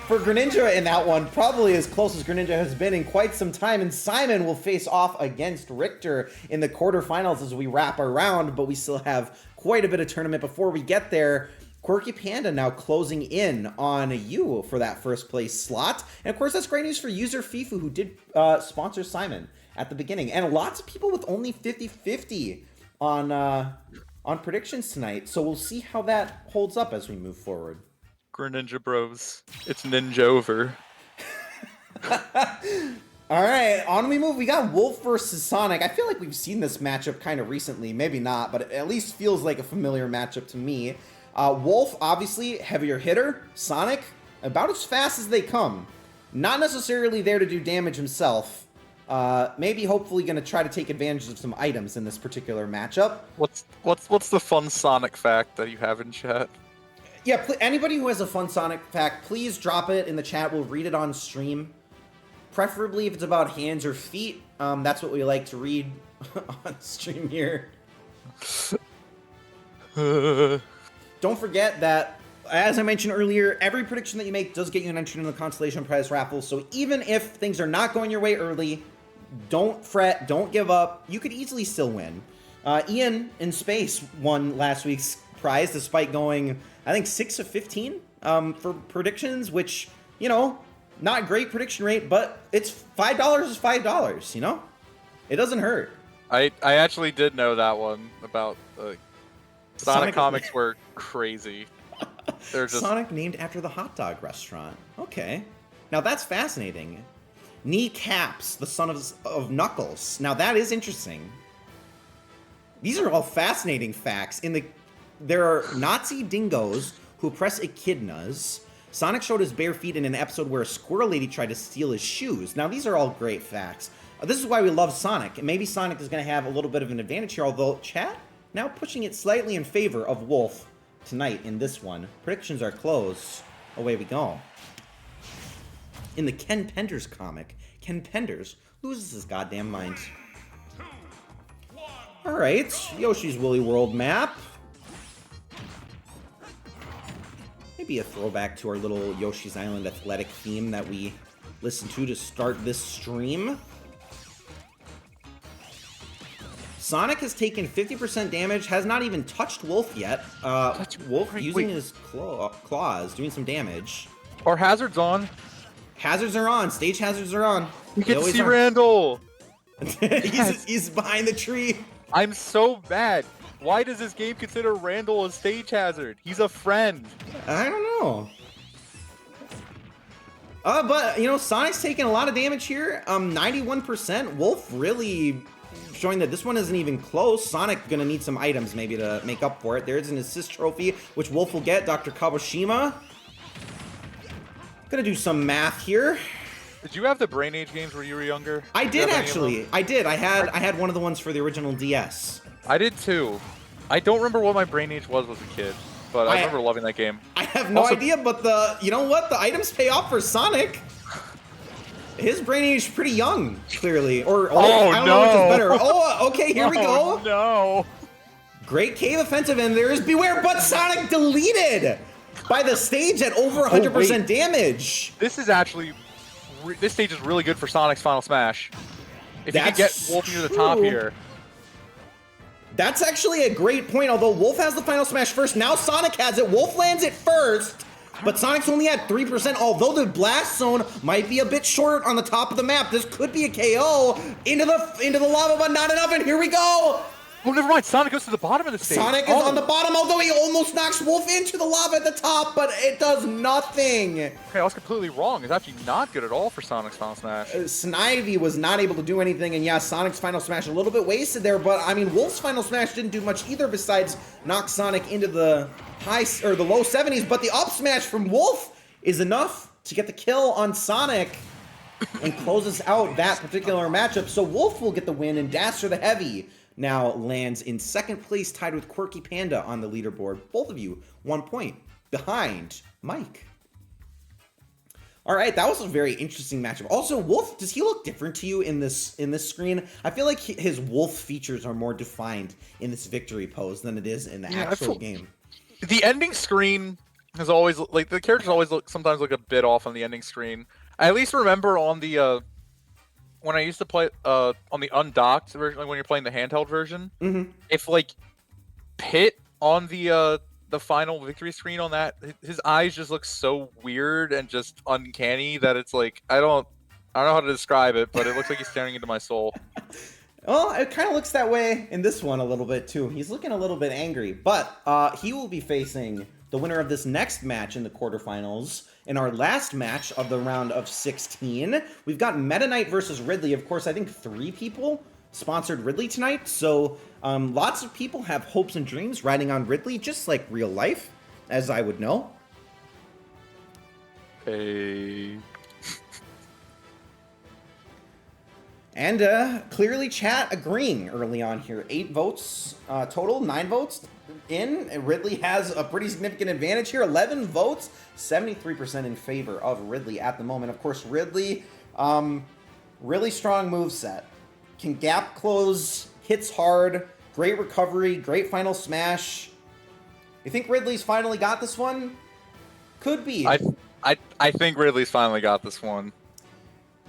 A: for Greninja in that one, probably as close as Greninja has been in quite some time. And Simon will face off against Richter in the quarterfinals as we wrap our round, but we still have quite a bit of tournament before we get there. Quirky Panda now closing in on you for that first place slot. And of course, that's great news for user Fifu, who did sponsor Simon at the beginning. And lots of people with only 50-50 on predictions tonight. So we'll see how that holds up as we move forward.
B: Greninja Bros. It's ninja over.
A: All right, on we move. We got Wolf versus Sonic. I feel like we've seen this matchup kind of recently. Maybe not, but it at least feels like a familiar matchup to me. Wolf, obviously, heavier hitter. Sonic, about as fast as they come. Not necessarily there to do damage himself. Maybe, hopefully, going to try to take advantage of some items in this particular matchup.
B: What's the fun Sonic fact that you have in chat?
A: Yeah, anybody who has a fun Sonic fact, please drop it in the chat. We'll read it on stream. Preferably if it's about hands or feet. That's what we like to read on stream here. Don't forget that, as I mentioned earlier, every prediction that you make does get you an entry in the consolation prize raffle. So even if things are not going your way early, don't fret, don't give up. You could easily still win. Ian in space won last week's prize despite going, I think, 6 of 15 for predictions, which, you know, not great prediction rate, but it's $5 is $5, you know? It doesn't hurt.
B: I actually did know that one about Sonic comics were crazy. They're just
A: Sonic named after the hot dog restaurant. Okay. Now that's fascinating. Kneecaps, the son of Knuckles. Now that is interesting. These are all fascinating facts. There are Nazi dingoes who oppress echidnas. Sonic showed his bare feet in an episode where a squirrel lady tried to steal his shoes. Now, these are all great facts. This is why we love Sonic. And maybe Sonic is going to have a little bit of an advantage here, although chat now pushing it slightly in favor of Wolf tonight in this one. Predictions are closed. Away we go. In the Ken Penders comic, Ken Penders loses his goddamn mind. Alright, Yoshi's Woolly World map. Maybe a throwback to our little Yoshi's Island athletic theme that we listened to start this stream. Sonic has taken 50% damage, has not even touched Wolf yet. Wolf using his claws, doing some damage.
B: Our hazards on.
A: Hazards are on. Stage hazards are on.
B: You can see Randall.
A: He's behind the tree.
B: I'm so mad. Why does this game consider Randall a stage hazard? He's a friend.
A: I don't know. But, you know, Sonic's taking a lot of damage here. 91%. Wolf really showing that this one isn't even close. Sonic gonna need some items maybe to make up for it. There's an assist trophy, which Wolf will get. Dr. Kabushima. Gonna do some math here.
B: Did you have the Brain Age games when you were younger?
A: I did actually. I did. I had one of the ones for the original DS.
B: I did too. I don't remember what my Brain Age was as a kid, but I remember loving that game.
A: I have no idea, but you know what? The items pay off for Sonic. His Brain Age is pretty young, clearly. Or I don't know which is better. Oh, okay, here we go.
B: No.
A: Great cave offensive, and there is Beware, but Sonic deleted by the stage at over 100% damage.
B: This is actually, this stage is really good for Sonic's Final Smash. If you can get Wolf near the top here.
A: That's actually a great point, although Wolf has the Final Smash first. Now Sonic has it. Wolf lands it first, but Sonic's only at 3%, although the blast zone might be a bit short on the top of the map. This could be a KO into the lava, but not enough, and here we go.
B: Oh, never mind. Sonic goes to the bottom of the stage.
A: Sonic is on the bottom, although he almost knocks Wolf into the lava at the top, but it does nothing.
B: Okay, I was completely wrong. It's actually not good at all for Sonic's Final Smash.
A: Snivy was not able to do anything, and yeah, Sonic's Final Smash a little bit wasted there, but I mean, Wolf's Final Smash didn't do much either besides knock Sonic into the the low 70s, but the up smash from Wolf is enough to get the kill on Sonic and closes out that particular matchup. So Wolf will get the win, and Daster the Heavy now lands in second place, tied with Quirky Panda on the leaderboard. Both of you 1 point behind Mike. All right, that was a very interesting matchup. Also, Wolf, does he look different to you in this screen? I feel like his Wolf features are more defined in this victory pose than it is in the actual game.
B: The ending screen has always, like, the characters always sometimes look a bit off on the ending screen. I at least remember on the when I used to play on the undocked version, like when you're playing the handheld version, if like Pit on the final victory screen on that, his eyes just look so weird and just uncanny that it's like I don't know how to describe it, but it looks like he's staring into my soul.
A: Well, it kind of looks that way in this one a little bit too. He's looking a little bit angry, but he will be facing the winner of this next match in the quarterfinals. In our last match of the round of 16, we've got Meta Knight versus Ridley. Of course, I think 3 people sponsored Ridley tonight, so lots of people have hopes and dreams riding on Ridley, just like real life, as I would know.
B: Hey.
A: And clearly chat agreeing early on here. 8 votes total, 9 votes in. Ridley has a pretty significant advantage here. 11 votes, 73% in favor of Ridley at the moment. Of course, Ridley, really strong moveset. Can gap close, hits hard, great recovery, great final smash. You think Ridley's finally got this one? Could be.
B: I think Ridley's finally got this one.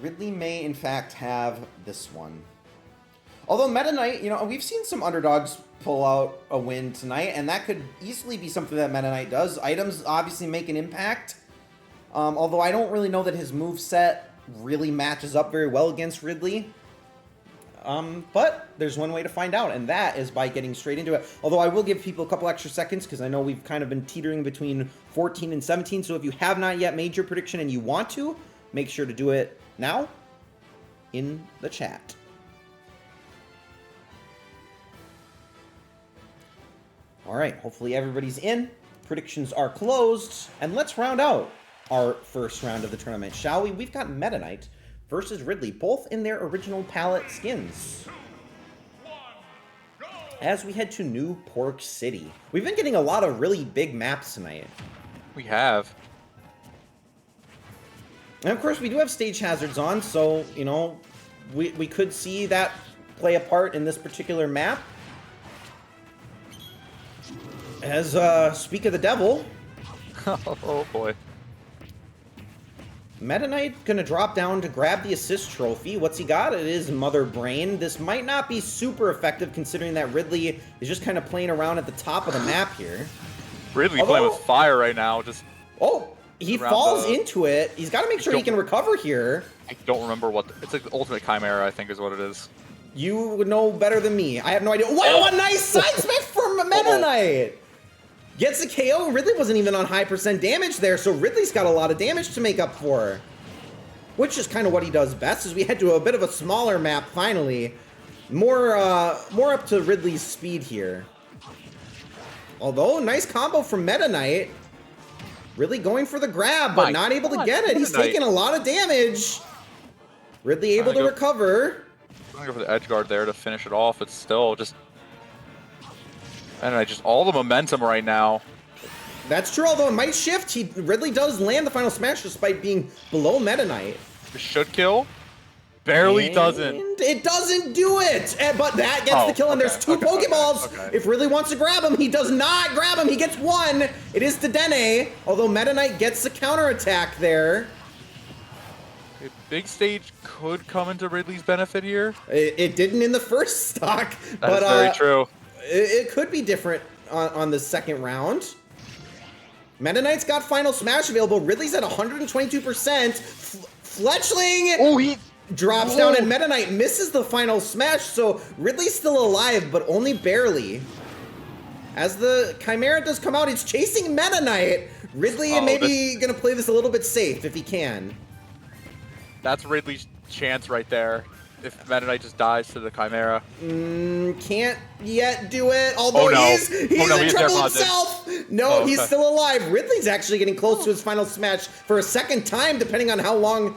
A: Ridley may, in fact, have this one. Although Meta Knight, you know, we've seen some underdogs pull out a win tonight, and that could easily be something that Meta Knight does. Items obviously make an impact, although I don't really know that his moveset really matches up very well against Ridley. But there's one way to find out, and that is by getting straight into it. Although I will give people a couple extra seconds, because I know we've kind of been teetering between 14 and 17, so if you have not yet made your prediction and you want to, make sure to do it now in the chat. All right, hopefully everybody's in. predictions are closed, and let's round out our first round of the tournament, shall we? We've got Meta Knight versus Ridley, both in their original palette skins. As we head to New Pork City. We've been getting a lot of really big maps tonight.
B: We have.
A: And of course, we do have stage hazards on, so, you know, we could see that play a part in this particular map. As, speak of the devil.
B: Oh boy.
A: Meta Knight gonna drop down to grab the assist trophy. What's he got? It is Mother Brain. This might not be super effective considering that Ridley is just kind of playing around at the top of the map here.
B: Ridley playing with fire right now. Just
A: he falls into it. He's got to make sure he can recover here.
B: I don't remember what it's like. The ultimate chimera, I think, is what it is.
A: You would know better than me. I have no idea. Wow, a nice side smash from Meta Knight. Gets a KO. Ridley wasn't even on high % damage there, so Ridley's got a lot of damage to make up for. Which is kind of what he does best, as we head to a bit of a smaller map finally. More up to Ridley's speed here. Although, nice combo from Meta Knight. Really going for the grab, but not able to get it. He's taking a lot of damage. Ridley able to recover.
B: I'm gonna go for the edge guard there to finish it off. It's still just... And just all the momentum right now.
A: That's true, although it might shift. Ridley does land the final smash despite being below Meta Knight.
B: It should kill. Barely doesn't.
A: It doesn't do it! But that gets the kill, and there's two Pokeballs. If Ridley wants to grab him, he does not grab him. He gets one. It is Dedenne, although Meta Knight gets the counterattack there.
B: A big stage could come into Ridley's benefit here.
A: It didn't in the first stock.
B: That's very true.
A: It could be different on the second round. Meta Knight's got Final Smash available. Ridley's at 122%. Fletchling!
B: Oh, he
A: drops down, and Meta Knight misses the Final Smash, so Ridley's still alive, but only barely. As the Chimera does come out, it's chasing Meta Knight. Ridley maybe gonna play this a little bit safe if he can.
B: That's Ridley's chance right there. If Meta Knight just dies to the Chimera.
A: Can't yet do it, although he's in trouble himself. No, he's still alive. Ridley's actually getting close to his final smash for a second time, depending on how long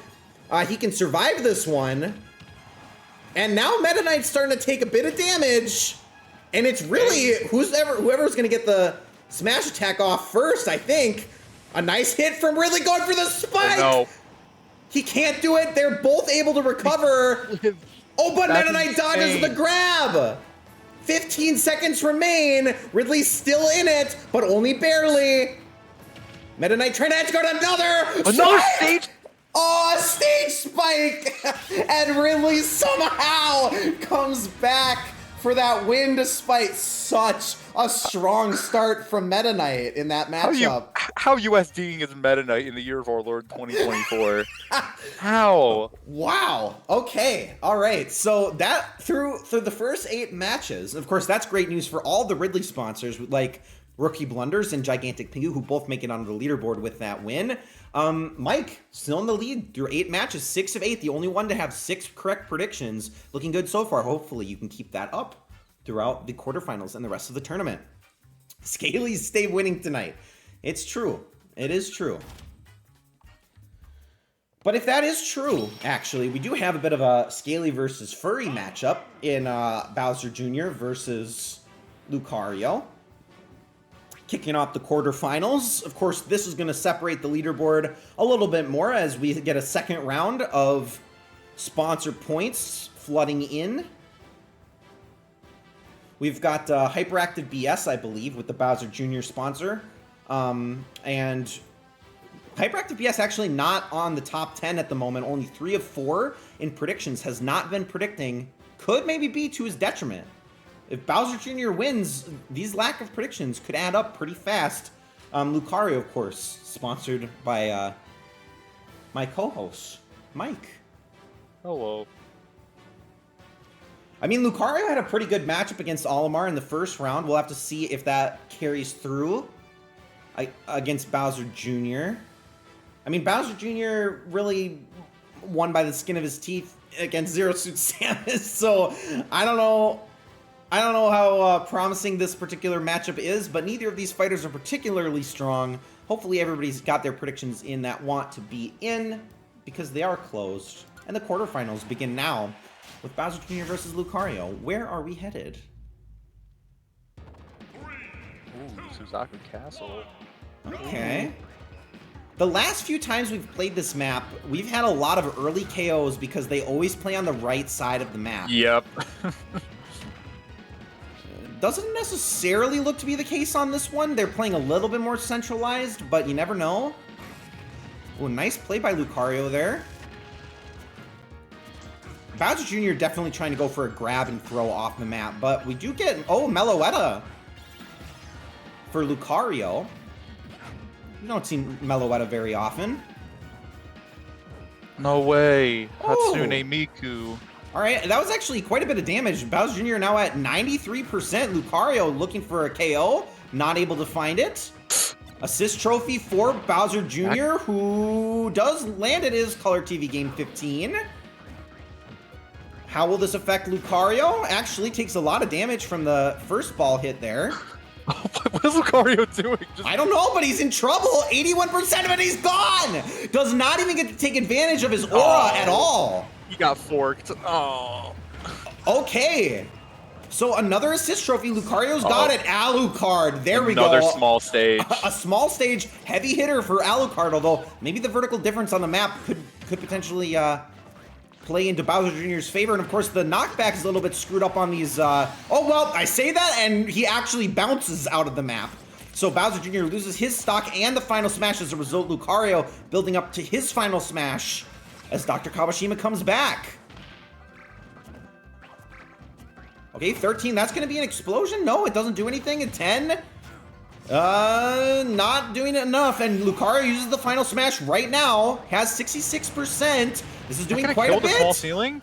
A: he can survive this one. And now Meta Knight's starting to take a bit of damage. And it's really whoever's going to get the smash attack off first, I think. A nice hit from Ridley going for the spike.
B: Oh, no.
A: He can't do it. They're both able to recover. Oh, but Meta Knight dodges the grab. 15 seconds remain. Ridley's still in it, but only barely. Meta Knight trying to edge guard another
B: stage.
A: Oh, a stage spike. And Ridley somehow comes back for that win despite such a strong start from Meta Knight in that matchup.
B: How USDing is Meta Knight in the year of our Lord 2024? How?
A: Wow. Okay. All right. So that through the first 8 matches, of course, that's great news for all the Ridley sponsors like Rookie Blunders and Gigantic Pingu, who both make it onto the leaderboard with that win. Mike, still in the lead through 8 matches, 6 of 8, the only one to have 6 correct predictions. Looking good so far. Hopefully you can keep that up throughout the quarterfinals and the rest of the tournament. Scalies stay winning tonight. It's true. It is true. But if that is true, actually, we do have a bit of a Scaly versus Furry matchup in Bowser Jr. versus Lucario. Kicking off the quarterfinals. Of course, this is going to separate the leaderboard a little bit more as we get a second round of sponsor points flooding in. We've got Hyperactive BS, I believe, with the Bowser Jr. sponsor. And Hyperactive BS actually not on the top 10 at the moment. Only 3 of 4 in predictions. Has not been predicting. Could maybe be to his detriment. If Bowser Jr. wins, these lack of predictions could add up pretty fast. Lucario, of course, sponsored by my co-host, Mike.
B: Hello.
A: I mean, Lucario had a pretty good matchup against Olimar in the first round. We'll have to see if that carries through against Bowser Jr. I mean, Bowser Jr. really won by the skin of his teeth against Zero Suit Samus, so I don't know. I don't know how promising this particular matchup is, but neither of these fighters are particularly strong. Hopefully everybody's got their predictions in that want to be in, because they are closed. And the quarterfinals begin now with Bowser Jr. versus Lucario. Where are we headed?
B: Ooh, Suzaku Castle.
A: Okay. The last few times we've played this map, we've had a lot of early KOs because they always play on the right side of the map.
B: Yep.
A: Doesn't necessarily look to be the case on this one. They're playing a little bit more centralized, but you never know. Oh, nice play by Lucario there. Bowser Jr. definitely trying to go for a grab and throw off the map, but we do get, oh, Meloetta for Lucario. You don't see Meloetta very often.
B: No way.
A: Oh.
B: Hatsune Miku.
A: All right, that was actually quite a bit of damage. Bowser Jr. now at 93%. Lucario looking for a KO, not able to find it. Assist trophy for Bowser Jr., who does land at his Color TV game 15. How will this affect Lucario? Actually takes a lot of damage from the first ball hit there.
B: What is Lucario doing?
A: I don't know, but he's in trouble. 81% of it, he's gone. Does not even get to take advantage of his aura at all.
B: He got forked. Oh.
A: Okay. So another assist trophy. Lucario's got it. Alucard. There we go.
B: Another small stage.
A: A small stage heavy hitter for Alucard, although maybe the vertical difference on the map could potentially play into Bowser Jr.'s favor. And of course, the knockback is a little bit screwed up on these. Oh, well, I say that, and he actually bounces out of the map. So Bowser Jr. loses his stock and the final smash as a result. Lucario building up to his final smash as Dr. Kawashima comes back. Okay, 13, that's gonna be an explosion? No, it doesn't do anything. At 10, not doing enough. And Lucario uses the final smash right now, has 66%. This is doing quite a bit.
B: The small ceiling?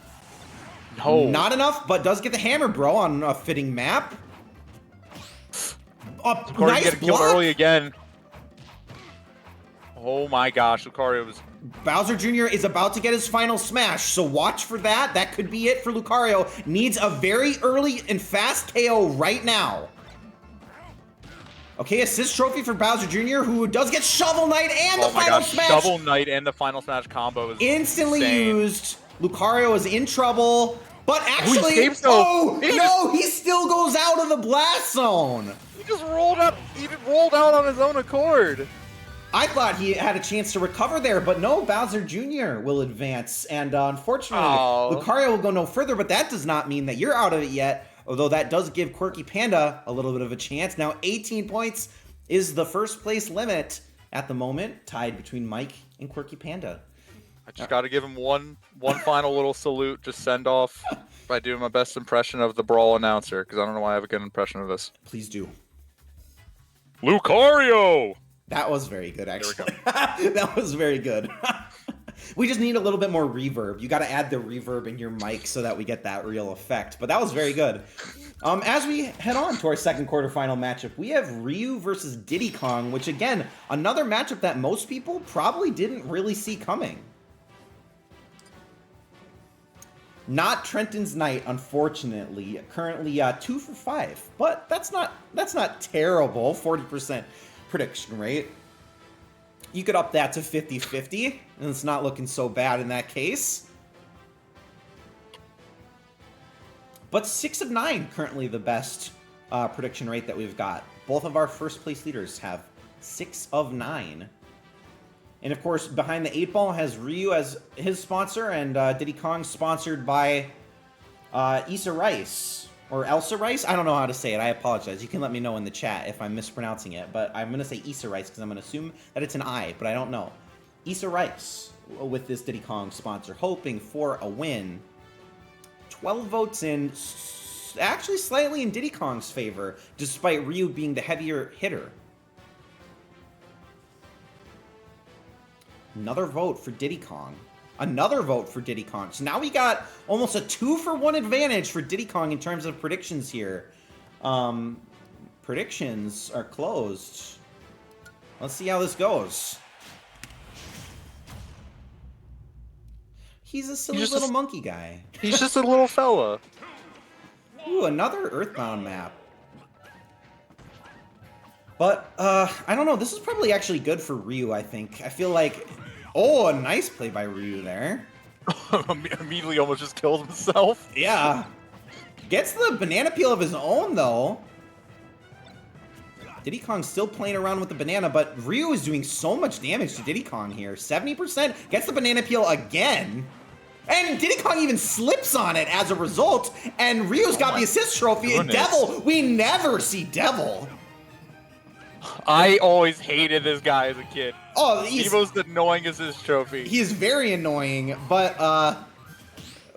B: No.
A: Not enough, but does get the hammer, bro, on a fitting map.
B: Lucario getting killed early again. Oh my gosh, Lucario was...
A: Bowser Jr. is about to get his final smash, so watch for that. That could be it for Lucario. Needs a very early and fast KO right now. Okay, assist trophy for Bowser Jr., who does get Shovel Knight and the final smash.
B: Shovel Knight and the final smash combo is
A: instantly
B: insane.
A: Used. Lucario is in trouble, but actually, he still goes out of the blast zone.
B: He just rolled out. He rolled out on his own accord.
A: I thought he had a chance to recover there, but no, Bowser Jr. will advance. And unfortunately, Lucario will go no further, but that does not mean that you're out of it yet, although that does give Quirky Panda a little bit of a chance. Now, 18 points is the first place limit at the moment, tied between Mike and Quirky Panda.
B: I just got to give him one final little salute, just send off by doing my best impression of the Brawl announcer, because I don't know why I have a good impression of this.
A: Please do.
B: Lucario!
A: That was very good, actually. That was very good. We just need a little bit more reverb. You got to add the reverb in your mic so that we get that real effect. But that was very good. As we head on to our second quarterfinal matchup, we have Ryu versus Diddy Kong, which, again, another matchup that most people probably didn't really see coming. Not Trenton's Knight, unfortunately. Currently 2 for 5, but that's not terrible. 40% prediction rate. You could up that to 50-50, and it's not looking so bad in that case. But 6 of 9 currently the best prediction rate that we've got. Both of our first place leaders have 6 of 9. And of course, behind the 8 ball has Ryu as his sponsor, and Diddy Kong sponsored by Issa Rice. Or Elsa Rice? I don't know how to say it. I apologize. You can let me know in the chat if I'm mispronouncing it. But I'm going to say Issa Rice because I'm going to assume that it's an I, but I don't know. Issa Rice with this Diddy Kong sponsor, hoping for a win. 12 votes in, actually slightly in Diddy Kong's favor, despite Ryu being the heavier hitter. Another vote for Diddy Kong. Another vote for Diddy Kong. So now we got almost a 2-for-1 advantage for Diddy Kong in terms of predictions here. Predictions are closed. Let's see how this goes. He's a silly little monkey guy.
B: He's just a little fella.
A: Ooh, another Earthbound map. But, I don't know. This is probably actually good for Ryu, I think. I feel like... Oh, a nice play by Ryu there.
B: Immediately almost just killed himself.
A: Yeah. Gets the banana peel of his own, though. Diddy Kong still playing around with the banana, but Ryu is doing so much damage to Diddy Kong here. 70%. Gets the banana peel again. And Diddy Kong even slips on it as a result. And Ryu's got the assist trophy. And Devil, we never see Devil.
B: I always hated this guy as a kid.
A: Oh,
B: he's the most annoying assist trophy.
A: He's very annoying, but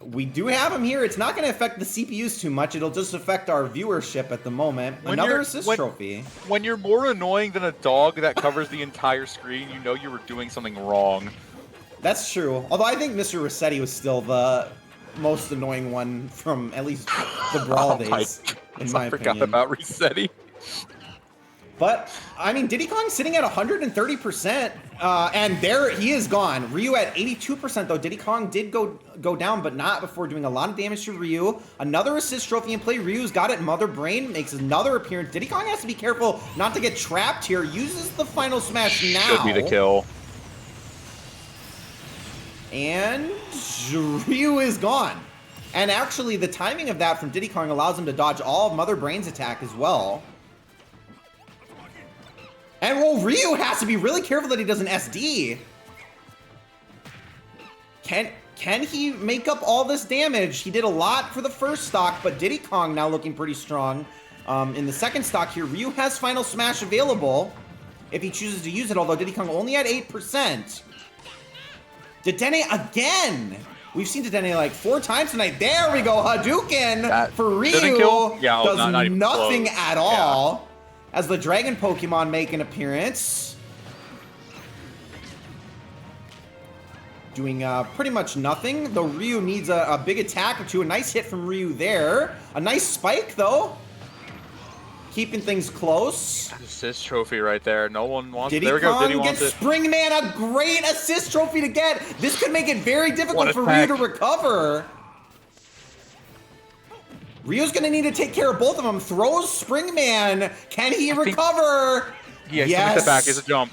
A: we do have him here. It's not going to affect the CPUs too much. It'll just affect our viewership at the moment. Another assist trophy.
B: When you're more annoying than a dog that covers the entire screen, you know you were doing something wrong.
A: That's true. Although I think Mr. Rossetti was still the most annoying one from at least the Brawl days, in my opinion. I
B: forgot about Rossetti.
A: But, I mean, Diddy Kong sitting at 130%, and there he is gone. Ryu at 82%, though. Diddy Kong did go down, but not before doing a lot of damage to Ryu. Another assist trophy in play. Ryu's got it. Mother Brain makes another appearance. Diddy Kong has to be careful not to get trapped here. Uses the final smash now.
B: Should be the kill.
A: And Ryu is gone. And actually, the timing of that from Diddy Kong allows him to dodge all of Mother Brain's attack as well. And well, Ryu has to be really careful that he doesn't SD. Can he make up all this damage? He did a lot for the first stock, but Diddy Kong now looking pretty strong. In the second stock here, Ryu has Final Smash available if he chooses to use it, although Diddy Kong only at 8%. Dedenne again! We've seen Dedenne like 4 times tonight. There we go, Hadouken for Ryu.
B: Yeah,
A: does
B: not even
A: nothing
B: close.
A: at all. As the Dragon Pokemon make an appearance. Doing pretty much nothing, though Ryu needs a big attack or two. A nice hit from Ryu there. A nice spike, though. Keeping things close.
B: Assist trophy right there. No one wants it.
A: Diddy
B: There we go. Diddy
A: Kong
B: wants
A: gets
B: it.
A: Springman, a great assist trophy to get. This could make it very difficult for Ryu to recover. Ryu's gonna need to take care of both of them. Throws Springman. Can he recover?
B: Yeah,
A: yes.
B: Step back is a jump.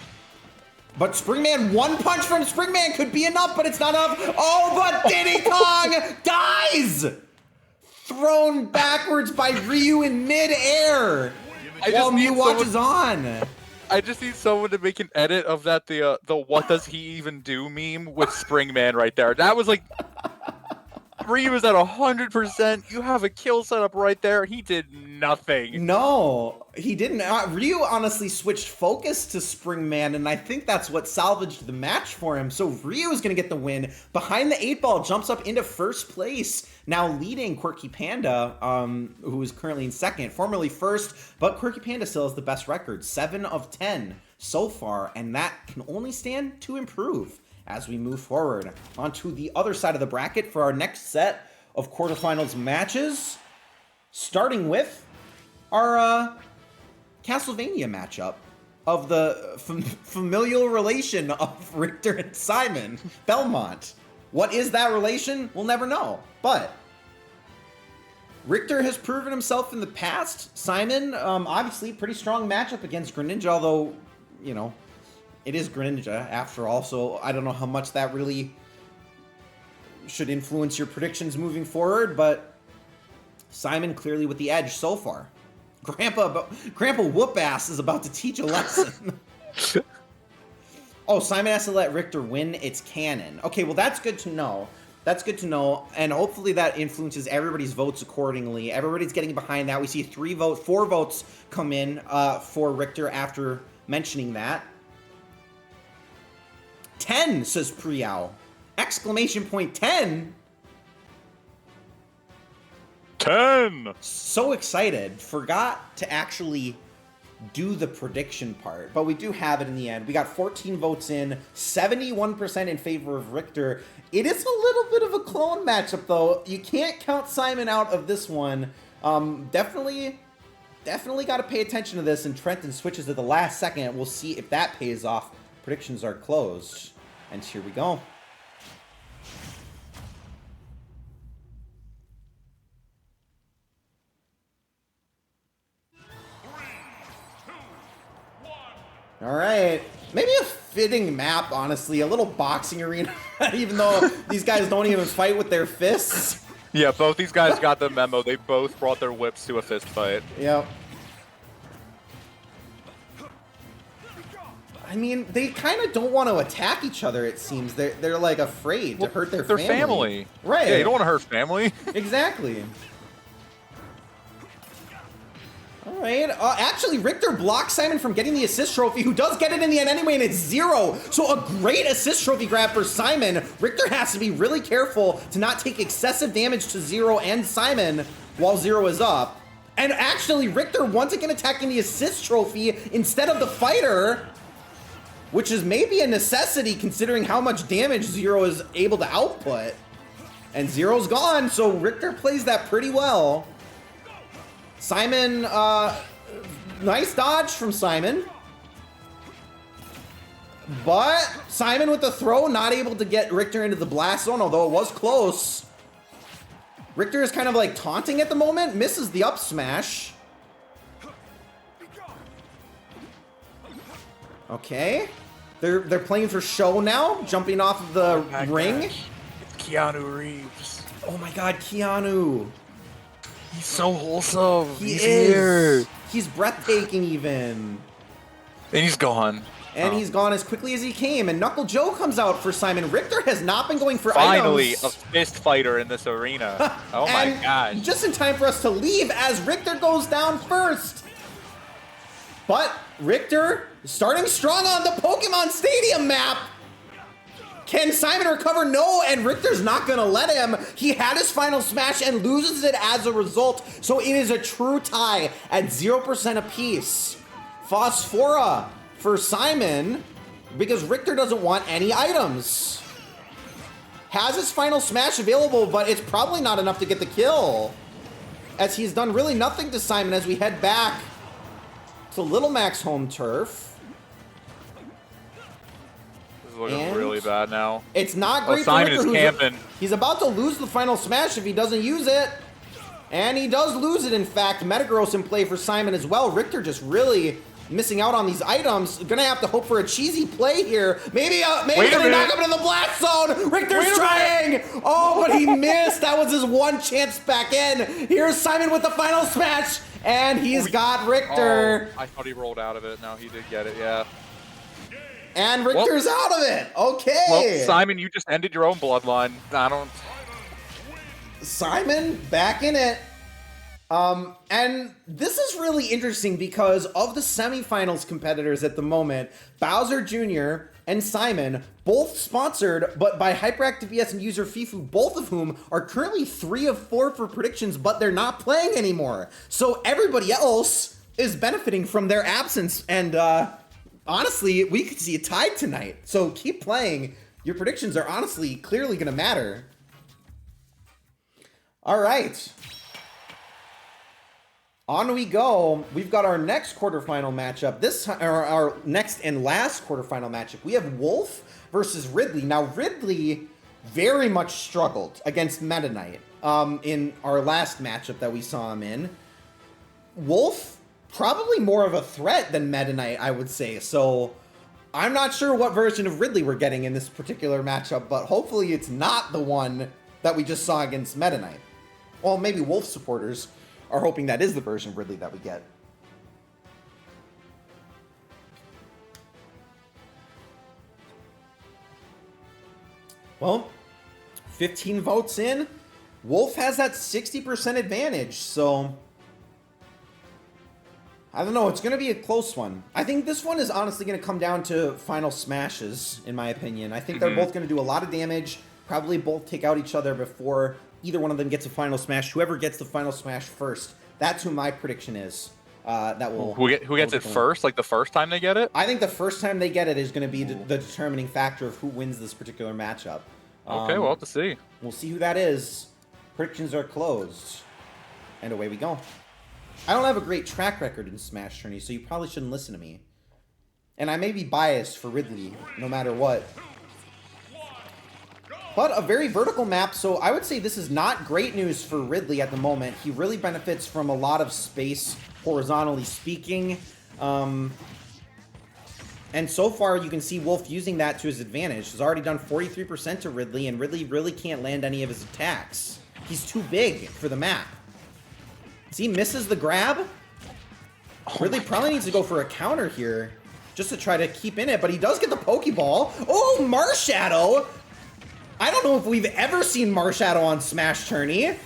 A: But Springman, one punch from Springman could be enough, but it's not enough. Oh, but Diddy Kong dies! Thrown backwards by Ryu in mid-air while Mew watches on.
B: I just need someone to make an edit of that, the what does he even do meme with Springman right there. That was like... Ryu is at 100%. You have a kill set up right there. He did nothing.
A: No, he didn't. Ryu honestly switched focus to Springman, and I think that's what salvaged the match for him. So Ryu is going to get the win. Behind the 8-ball, jumps up into first place. Now leading Quirky Panda, who is currently in second. Formerly first, but Quirky Panda still has the best record. 7 of 10 so far, and that can only stand to improve as we move forward onto the other side of the bracket for our next set of quarterfinals matches, starting with our Castlevania matchup of the familial relation of Richter and Simon Belmont. What is that relation? We'll never know, but Richter has proven himself in the past. Simon, obviously, pretty strong matchup against Greninja, although, you know, it is Greninja, after all, so I don't know how much that really should influence your predictions moving forward, but Simon clearly with the edge so far. Grandpa Whoop-Ass is about to teach a lesson. Oh, Simon has to let Richter win. It's canon. Okay, well, that's good to know. That's good to know, and hopefully that influences everybody's votes accordingly. Everybody's getting behind that. We see 4 votes come in for Richter after mentioning that. 10, says Priyao. Exclamation point 10.
B: 10.
A: So excited. Forgot to actually do the prediction part, but we do have it in the end. We got 14 votes in, 71% in favor of Richter. It is a little bit of a clone matchup, though. You can't count Simon out of this one. Definitely got to pay attention to this, and Trenton switches at the last second. We'll see if that pays off. Predictions are closed, and here we go. All right. Maybe a fitting map, honestly. A little boxing arena, even though these guys don't even fight with their fists.
B: Yeah, both these guys got the memo. They both brought their whips to a fist fight.
A: Yep. I mean, they kind of don't want to attack each other, it seems. They're like afraid to hurt their family. Right.
B: Yeah, you don't want to hurt family.
A: Exactly. All right. Actually, Richter blocks Simon from getting the assist trophy, who does get it in the end anyway, and it's 0. So a great assist trophy grab for Simon. Richter has to be really careful to not take excessive damage to 0 and Simon while 0 is up. And actually, Richter once again attacking the assist trophy instead of the fighter, which is maybe a necessity considering how much damage 0 is able to output. And 0's gone, so Richter plays that pretty well. Simon, nice dodge from Simon. But Simon with the throw, not able to get Richter into the blast zone, although it was close. Richter is kind of like taunting at the moment, misses the up smash. Okay. They're playing for show now, jumping off of the ring.
B: Gosh. It's Keanu Reeves.
A: Oh my god, Keanu.
B: He's so wholesome.
A: He's
B: here.
A: He's breathtaking even.
B: And he's gone.
A: And he's gone as quickly as he came. And Knuckle Joe comes out for Simon. Richter has not been going for
B: Finally,
A: items.
B: a fist fighter in this arena. Oh my gosh.
A: Just in time for us to leave as Richter goes down first. But Richter starting strong on the Pokemon Stadium map. Can Simon recover? No, and Richter's not gonna let him. He had his final smash and loses it as a result. So it is a true tie at 0% apiece. Phosphora for Simon because Richter doesn't want any items. Has his final smash available, but it's probably not enough to get the kill, as he's done really nothing to Simon as we head back to Little Mac's home turf.
B: Looking really bad now.
A: It's not great
B: for Richter.
A: Simon
B: is camping.
A: He's about to lose the final smash if he doesn't use it. And he does lose it, in fact. Metagross in play for Simon as well. Richter just really missing out on these items. Gonna have to hope for a cheesy play here. Maybe gonna knock him into the blast zone. Richter's trying. Oh, but he missed. That was his one chance back in. Here's Simon with the final smash. And he's got Richter.
B: Oh, I thought he rolled out of it. No, he did get it, yeah.
A: And Richter's out of it. Okay.
B: Well, Simon, you just ended your own bloodline.
A: Simon back in it. And this is really interesting because of the semifinals competitors at the moment, Bowser Jr. and Simon, both sponsored, but by Hyperactive ES and user Fifu, both of whom are currently 3 of 4 for predictions, but they're not playing anymore. So everybody else is benefiting from their absence, and honestly, we could see a tie tonight. So keep playing. Your predictions are honestly clearly going to matter. All right. On we go. We've got our next quarterfinal matchup. This time, or our next and last quarterfinal matchup. We have Wolf versus Ridley. Now, Ridley very much struggled against Meta Knight in our last matchup that we saw him in. Wolf, probably more of a threat than Meta Knight, I would say. So I'm not sure what version of Ridley we're getting in this particular matchup, but hopefully it's not the one that we just saw against Meta Knight. Well, maybe Wolf supporters are hoping that is the version of Ridley that we get. Well, 15 votes in. Wolf has that 60% advantage, so I don't know. It's going to be a close one. I think this one is honestly going to come down to final smashes, in my opinion. I think they're both going to do a lot of damage, probably both take out each other before either one of them gets a final smash. Whoever gets the final smash first, that's who my prediction is. That will.
B: Who gets it first? Like the first time they get it?
A: I think the first time they get it is going to be the determining factor of who wins this particular matchup.
B: Okay, we'll have to see.
A: We'll see who that is. Predictions are closed. And away we go. I don't have a great track record in SmashTourney, so you probably shouldn't listen to me. And I may be biased for Ridley, no matter what. But a very vertical map, so I would say this is not great news for Ridley at the moment. He really benefits from a lot of space, horizontally speaking. And so far, you can see Wolf using that to his advantage. He's already done 43% to Ridley, and Ridley really can't land any of his attacks. He's too big for the map. See, misses the grab. Ridley probably needs to go for a counter here, just to try to keep in it, but he does get the Pokeball. Oh, Marshadow! I don't know if we've ever seen Marshadow on SmashTourney.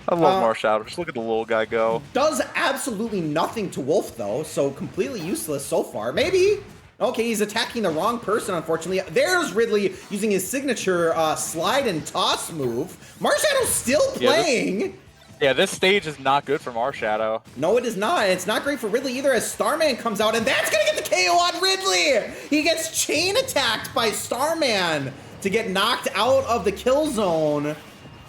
B: I love Marshadow. Just look at the little guy go.
A: Does absolutely nothing to Wolf, though, so completely useless so far. Maybe. Okay, he's attacking the wrong person, unfortunately. There's Ridley using his signature slide and toss move. Marshadow's still playing.
B: Yeah, this stage is not good for Marshadow.
A: No, it is not. It's not great for Ridley either, as Starman comes out, and that's going to get the KO on Ridley. He gets chain attacked by Starman to get knocked out of the kill zone.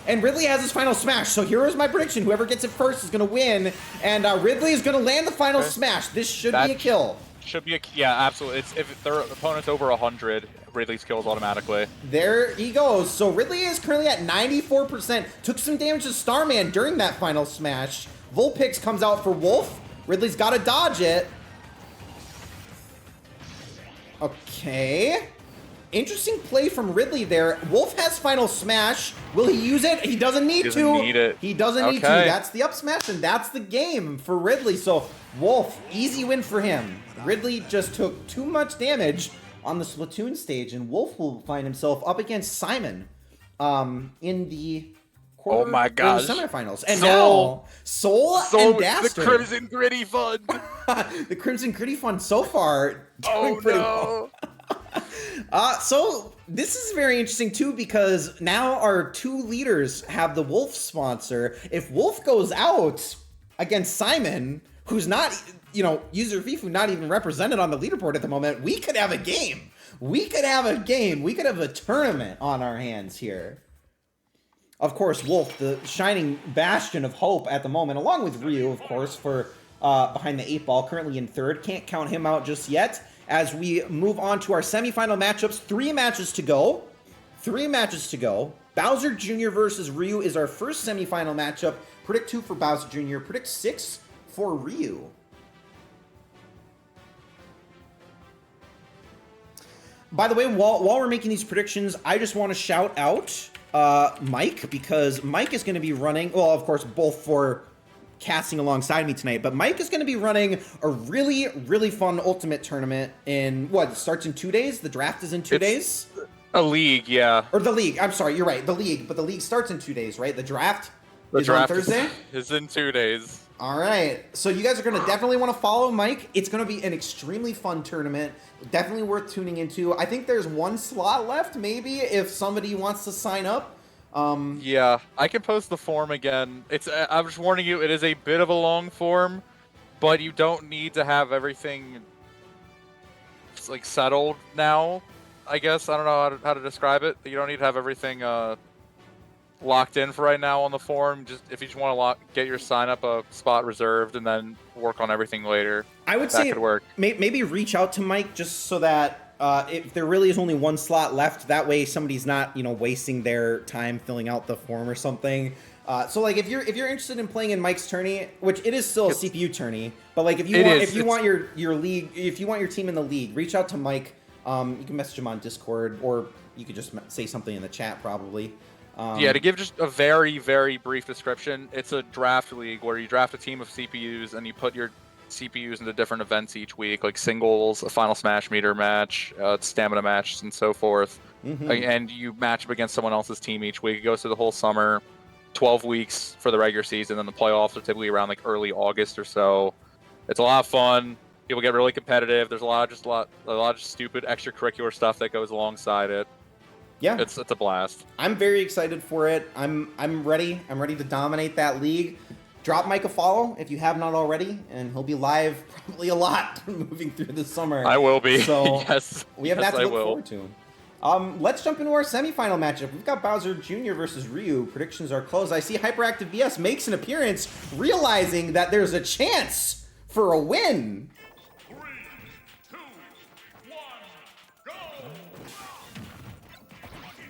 A: And Ridley has his final smash. So here is my prediction. Whoever gets it first is going to win. And Ridley is going to land the final smash. This should be a kill.
B: Should be a... Yeah, absolutely. If their opponent's over 100, Ridley's kills automatically.
A: There he goes. So Ridley is currently at 94%. Took some damage to Starman during that final smash. Vulpix comes out for Wolf. Ridley's got to dodge it. Okay. Interesting play from Ridley there. Wolf has final smash. Will he use it? He doesn't need to. He doesn't need to. That's the up smash, and that's the game for Ridley. So Wolf, easy win for him. Ridley just took too much damage on the Splatoon stage, and Wolf will find himself up against Simon in the semifinals. And now Soul and Dastard.
B: The Crimson Gritty Fund.
A: The Crimson Gritty Fund so far doing pretty well. So this is very interesting too, because now our two leaders have the Wolf sponsor. If Wolf goes out against Simon, who's not, user Fifu not even represented on the leaderboard at the moment, we could have a game. We could have a tournament on our hands here. Of course, Wolf, the shining bastion of hope at the moment, along with Ryu, of course, for behind the 8-ball, currently in third. Can't count him out just yet. As we move on to our semifinal matchups, 3 matches to go. 3 matches to go. Bowser Jr. versus Ryu is our first semifinal matchup. Predict 2 for Bowser Jr., predict 6 for Ryu. By the way, while we're making these predictions, I just want to shout out Mike, because Mike is going to be running, well, of course, both for casting alongside me tonight, but Mike is going to be running a really, really fun Ultimate tournament in, it starts in 2 days? The draft is in 2 days?
B: A league, yeah.
A: Or the league, I'm sorry, you're right, the league, but the league starts in 2 days, right? The draft is on Thursday?
B: Is in 2 days.
A: All right, so you guys are going to definitely want to follow Mike. It's going to be an extremely fun tournament, definitely worth tuning into. I think there's 1 slot left, maybe, if somebody wants to sign up.
B: Yeah, I can post the form again. I'm just warning you, it is a bit of a long form, but you don't need to have everything settled now, I guess. I don't know how to describe it. You don't need to have everything locked in for right now on the form. Just if you just want to get your sign up a spot reserved and then work on everything later.
A: I would say
B: could work.
A: Maybe reach out to Mike just so that if there really is only 1 slot left, that way somebody's not, wasting their time filling out the form or something. So if you're interested in playing in Mike's tourney, which it is still a CPU tourney, but if you want your league, if you want your team in the league, reach out to Mike. You can message him on Discord, or you could just say something in the chat probably.
B: Yeah, to give just a very, very brief description, it's a draft league where you draft a team of CPUs and you put your CPUs into different events each week, like singles, a final smash meter match, stamina match, and so forth. And you match up against someone else's team each week. It goes through the whole summer, 12 weeks for the regular season, and the playoffs are typically around early August or so. It's a lot of fun. People get really competitive. There's a lot of stupid extracurricular stuff that goes alongside it. Yeah, it's a blast.
A: I'm very excited for it. I'm ready. I'm ready to dominate that league. Drop Mike a follow if you have not already, and he'll be live probably a lot moving through the summer.
B: I will be.
A: So
B: yes,
A: we have that to look forward to. Let's jump into our semifinal matchup. We've got Bowser Jr. versus Ryu. Predictions are closed. I see Hyperactive BS makes an appearance, realizing that there's a chance for a win.
C: 3, 2, 1, go!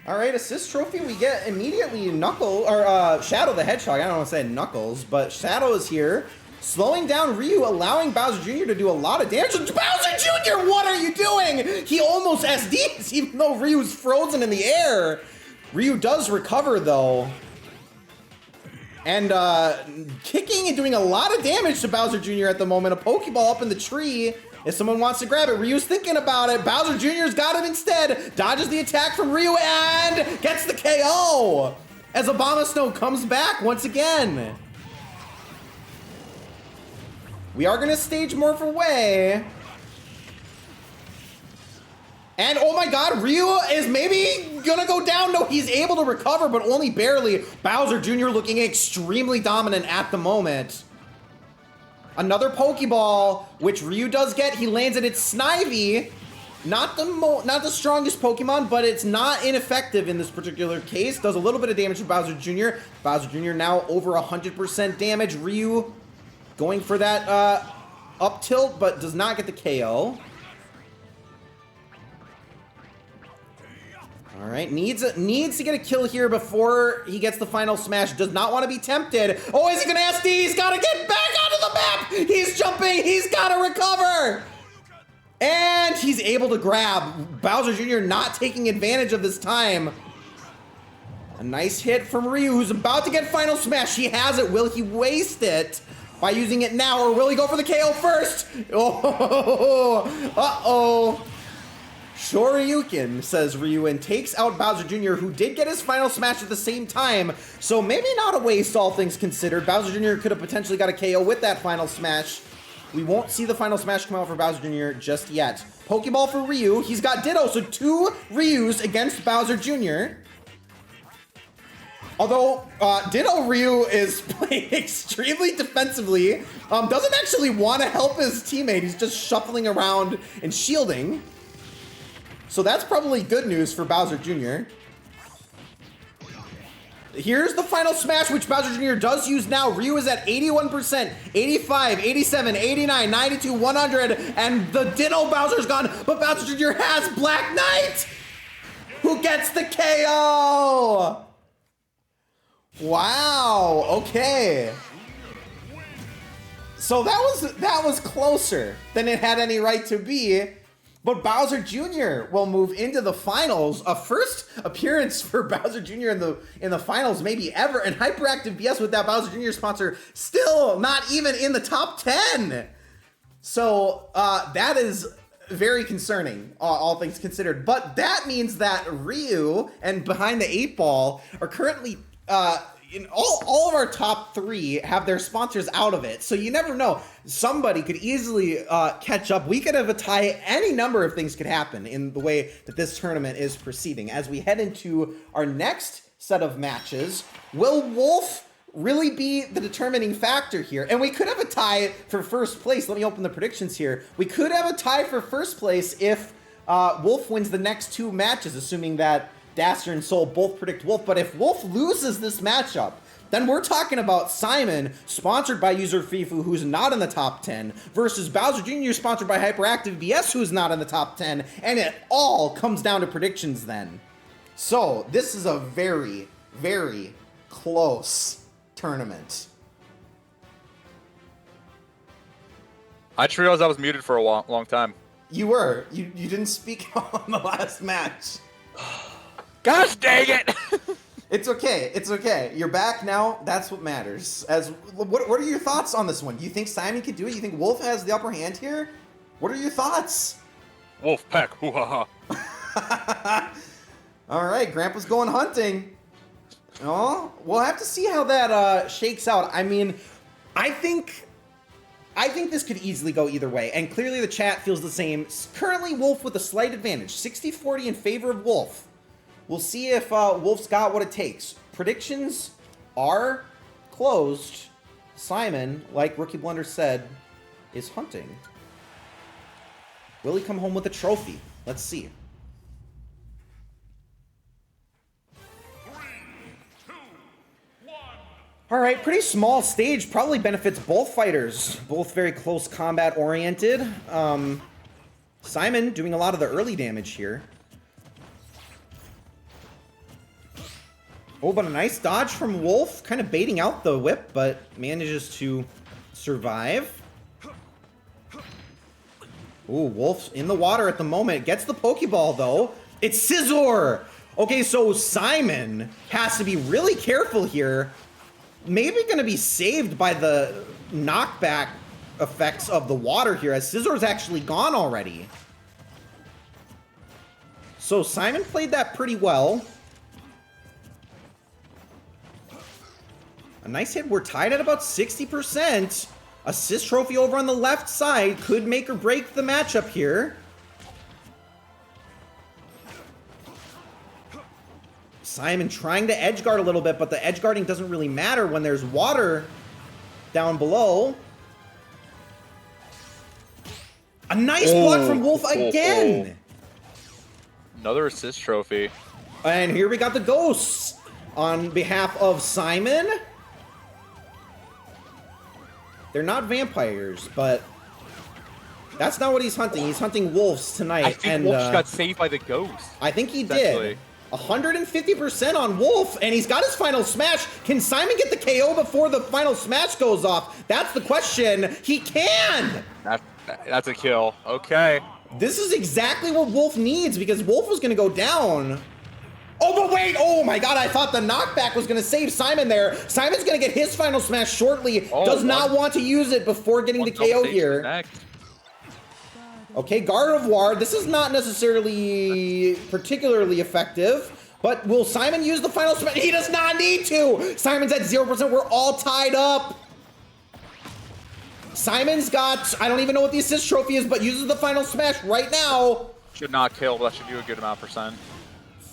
A: All right, assist trophy. We get immediately Shadow the Hedgehog. I don't want to say Knuckles, but Shadow is here slowing down Ryu, allowing Bowser Jr. to do a lot of damage. Bowser Jr., what are you doing? He almost SDs, even though Ryu's frozen in the air. Ryu does recover, though. And kicking and doing a lot of damage to Bowser Jr. at the moment. A Pokeball up in the tree. If someone wants to grab it, Ryu's thinking about it. Bowser Jr.'s got it instead. Dodges the attack from Ryu and gets the KO. As Abomasnow comes back once again. We are gonna stage morph away. And oh my god, Ryu is maybe gonna go down. No, he's able to recover, but only barely. Bowser Jr. looking extremely dominant at the moment. Another Pokeball, which Ryu does get. He lands it. It's Snivy. Not the strongest Pokemon, but it's not ineffective in this particular case. Does a little bit of damage to Bowser Jr. Bowser Jr. now over 100% damage. Ryu going for that up tilt, but does not get the KO. All right, needs to get a kill here before he gets the final smash. Does not want to be tempted. Oh, is he gonna SD? He's gotta get back onto the map. He's jumping. He's gotta recover. And he's able to grab. Bowser Jr. not taking advantage of this time. A nice hit from Ryu, who's about to get final smash. He has it. Will he waste it by using it now, or will he go for the KO first? Oh, uh-oh. Shoryuken, says Ryu, and takes out Bowser Jr., who did get his final smash at the same time, so maybe not a waste, all things considered. Bowser Jr. could have potentially got a KO with that final smash. We won't see the final smash come out for Bowser Jr. just yet. Pokeball for Ryu. He's got Ditto, so 2 Ryus against Bowser Jr. Although Ditto Ryu is playing extremely defensively, doesn't actually want to help his teammate. He's just shuffling around and shielding. So that's probably good news for Bowser Jr. Here's the final smash, which Bowser Jr. does use now. Ryu is at 81%, 85, 87, 89, 92, 100, and the Ditto Bowser's gone, but Bowser Jr. has Black Knight, who gets the KO. Wow, okay. So that was closer than it had any right to be. But Bowser Jr. will move into the finals. A first appearance for Bowser Jr. in the finals maybe ever. And Hyperactive BS with that Bowser Jr. sponsor still not even in the top 10. So that is very concerning, all things considered. But that means that Ryu and Behind the 8 Ball are currently in all of our top 3 have their sponsors out of it. So you never know. Somebody could easily catch up. We could have a tie. Any number of things could happen in the way that this tournament is proceeding. As we head into our next set of matches, will Wolf really be the determining factor here? And we could have a tie for first place. Let me open the predictions here. We could have a tie for first place if Wolf wins the next 2 matches, assuming that Daster and Soul both predict Wolf. But if Wolf loses this matchup, then we're talking about Simon, sponsored by User Fifu, who's not in the top 10, versus Bowser Jr., sponsored by Hyperactive BS, who's not in the top 10, and it all comes down to predictions then. So, this is a very, very close tournament.
B: I just realized I was muted for a long time.
A: You were. You didn't speak on the last match.
B: Gosh dang it!
A: It's okay. It's okay. You're back now. That's what matters. What are your thoughts on this one? Do you think Simon could do it? You think Wolf has the upper hand here? What are your thoughts?
B: Wolf pack. Hoo-ha-ha.
A: All right, Grandpa's going hunting. Oh, we'll have to see how that shakes out. I mean, I think this could easily go either way, and clearly the chat feels the same. Currently, Wolf with a slight advantage, 60-40 in favor of Wolf. We'll see if Wolf's got what it takes. Predictions are closed. Simon, like Rookie Blunder said, is hunting. Will he come home with a trophy? Let's see.
C: 3, 2, 1.
A: All right, pretty small stage. Probably benefits both fighters. Both very close combat oriented. Simon doing a lot of the early damage here. Oh, but a nice dodge from Wolf, kind of baiting out the whip, but manages to survive. Ooh, Wolf's in the water at the moment. Gets the Pokeball, though. It's Scizor! Okay, so Simon has to be really careful here. Maybe going to be saved by the knockback effects of the water here, as Scizor's actually gone already. So Simon played that pretty well. A nice hit. We're tied at about 60%. Assist trophy over on the left side could make or break the matchup here. Simon trying to edge guard a little bit, but the edge guarding doesn't really matter when there's water down below. A nice block from Wolf again.
B: Another assist trophy.
A: And here we got the ghosts on behalf of Simon. They're not vampires, but that's not what he's hunting. He's hunting wolves tonight.
B: I think Wolf just got saved by the ghost.
A: I think he did. 150% on Wolf, and he's got his final smash. Can Simon get the KO before the final smash goes off? That's the question. He can!
B: That's a kill. Okay.
A: This is exactly what Wolf needs, because Wolf was going to go down. Oh, but wait! Oh my god, I thought the knockback was going to save Simon there. Simon's going to get his final smash shortly. Does not want to use it before getting the KO here. Okay, Gardevoir. This is not necessarily particularly effective, but will Simon use the final smash? He does not need to! Simon's at 0%. We're all tied up. Simon's got, I don't even know what the assist trophy is, but uses the final smash right now.
B: Should not kill, but that should do a good amount percent.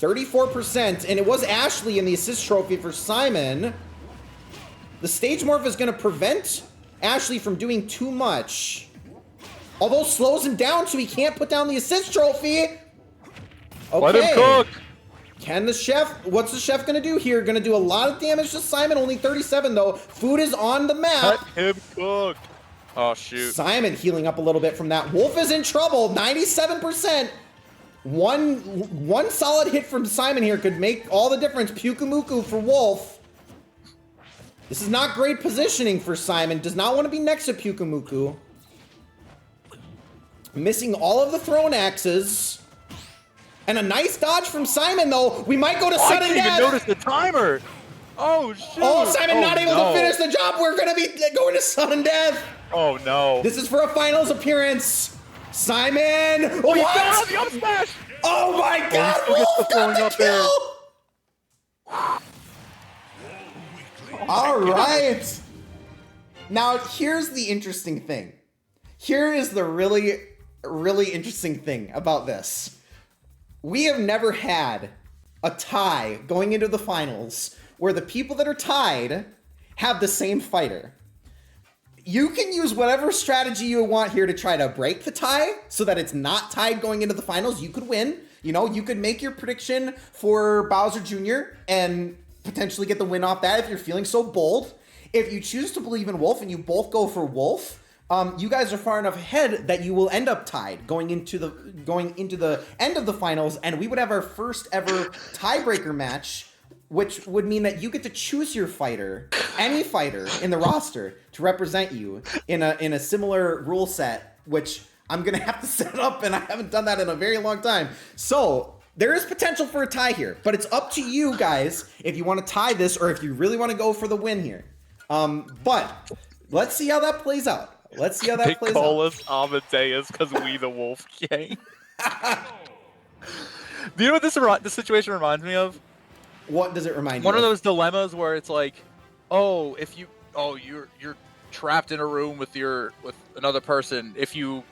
A: 34%, and it was Ashley in the assist trophy for Simon. The stage morph is going to prevent Ashley from doing too much. Although slows him down so he can't put down the assist trophy. Okay.
B: Let him cook.
A: Can the chef, what's the chef going to do here? Going to do a lot of damage to Simon, only 37 though. Food is on the map.
B: Let him cook. Oh, shoot.
A: Simon healing up a little bit from that. Wolf is in trouble, 97%. One solid hit from Simon here could make all the difference. Pyukumuku for Wolf. This is not great positioning for Simon. Does not want to be next to Pyukumuku. Missing all of the thrown axes. And a nice dodge from Simon, though. We might go to sudden death.
B: I didn't even notice the timer. Oh, shoot.
A: Oh, Simon not able to finish the job. We're going to be going to sudden death.
B: Oh, no.
A: This is for a finals appearance. Simon!
B: Oh, he's got the up smash!
A: Oh my god! Wolf got the kill! Alright! Now, here's the interesting thing. Here is the really, really interesting thing about this. We have never had a tie going into the finals where the people that are tied have the same fighter. You can use whatever strategy you want here to try to break the tie so that it's not tied going into the finals. You could win. You know, you could make your prediction for Bowser Jr. and potentially get the win off that if you're feeling so bold. If you choose to believe in Wolf and you both go for Wolf, you guys are far enough ahead that you will end up tied going into the end of the finals, and we would have our first ever tiebreaker match, which would mean that you get to choose your fighter, any fighter in the roster, to represent you in a similar rule set, which I'm gonna have to set up, and I haven't done that in a very long time. So there is potential for a tie here, but it's up to you guys if you want to tie this or if you really want to go for the win here. But let's see how that plays out. Let's see how that plays out.
B: They call us Amadeus because we the Wolf Gang. Do you know what this situation reminds me of?
A: What does it remind you
B: One
A: of?
B: of those dilemmas where it's like, oh, you're trapped in a room with another person. If you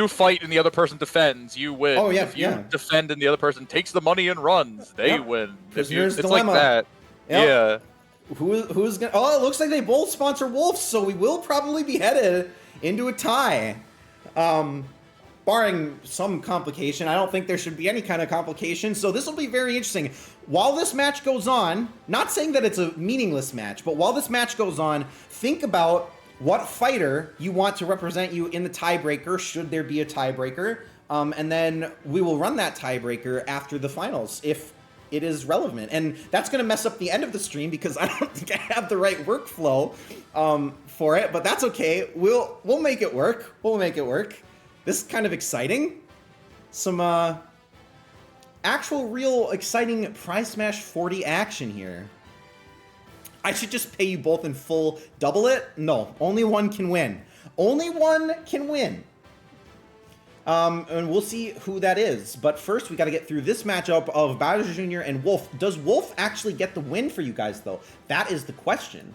B: fight and the other person defends, you win.
A: Oh yeah,
B: if you defend and the other person takes the money and runs, they win.
A: Prisoner's
B: It's
A: dilemma.
B: like that.
A: Yep.
B: Yeah.
A: Who's gonna? Oh, it looks like they both sponsor Wolves, so we will probably be headed into a tie. Barring some complication, I don't think there should be any kind of complication, so this will be very interesting. While this match goes on, not saying that it's a meaningless match, but while this match goes on, think about what fighter you want to represent you in the tiebreaker, should there be a tiebreaker, and then we will run that tiebreaker after the finals. If it is relevant. And that's going to mess up the end of the stream because I don't think I have the right workflow for it, but that's okay. We'll make it work. We'll make it work. This is kind of exciting. Some actual real exciting Prize Smash 40 action here. I should just pay you both in full, double it? No, only one can win. Only one can win. And we'll see who that is. But first, we got to get through this matchup of Bowser Jr. and Wolf. Does Wolf actually get the win for you guys, though? That is the question.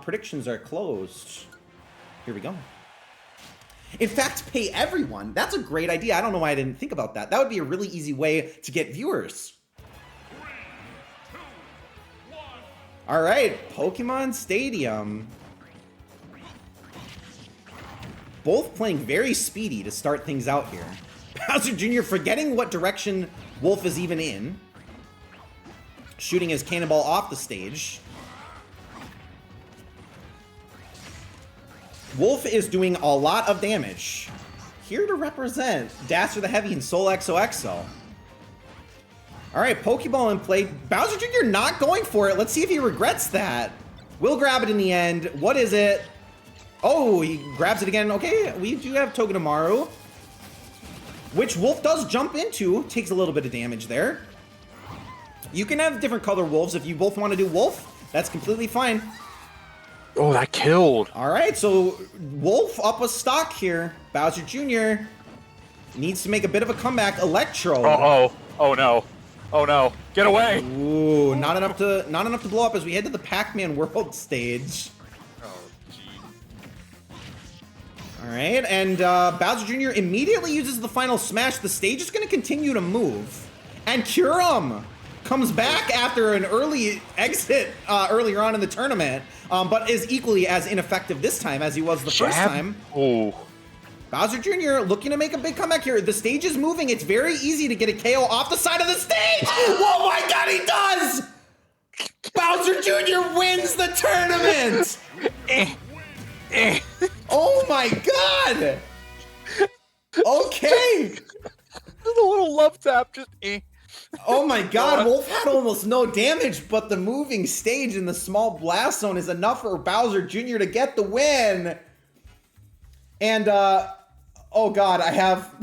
A: Predictions are closed. Here we go. In fact, pay everyone. That's a great idea. I don't know why I didn't think about that. That would be a really easy way to get viewers.
C: 3, 2, 1.
A: All right, Pokemon Stadium. Both playing very speedy to start things out here. Bowser Jr. forgetting what direction Wolf is even in. Shooting his cannonball off the stage. Wolf is doing a lot of damage. Here to represent Daster the Heavy and Soul XOXO. All right, Pokeball in play. Bowser Jr. not going for it. Let's see if he regrets that. We'll grab it in the end. What is it? Oh, he grabs it again. Okay, we do have Togedemaru, which Wolf does jump into. Takes a little bit of damage there. You can have different color wolves if you both want to do Wolf. That's completely fine.
B: Oh, that killed.
A: All right, so Wolf up a stock here. Bowser Jr. needs to make a bit of a comeback. Electro.
B: Uh-oh. Oh, no. Oh, no. Get away.
A: Ooh, not enough to blow up as we head to the Pac-Man World stage. All right, and Bowser Jr. immediately uses the final smash. The stage is going to continue to move. And Kyurem comes back after an early exit earlier on in the tournament, but is equally as ineffective this time as he was the first time.
B: Oh.
A: Bowser Jr. looking to make a big comeback here. The stage is moving. It's very easy to get a KO off the side of the stage. Oh my god, he does! Bowser Jr. wins the tournament! Oh my god! Okay!
B: Just a little love tap, just
A: Oh my god, Wolf had almost no damage, but the moving stage in the small blast zone is enough for Bowser Jr. to get the win. And, oh god, I have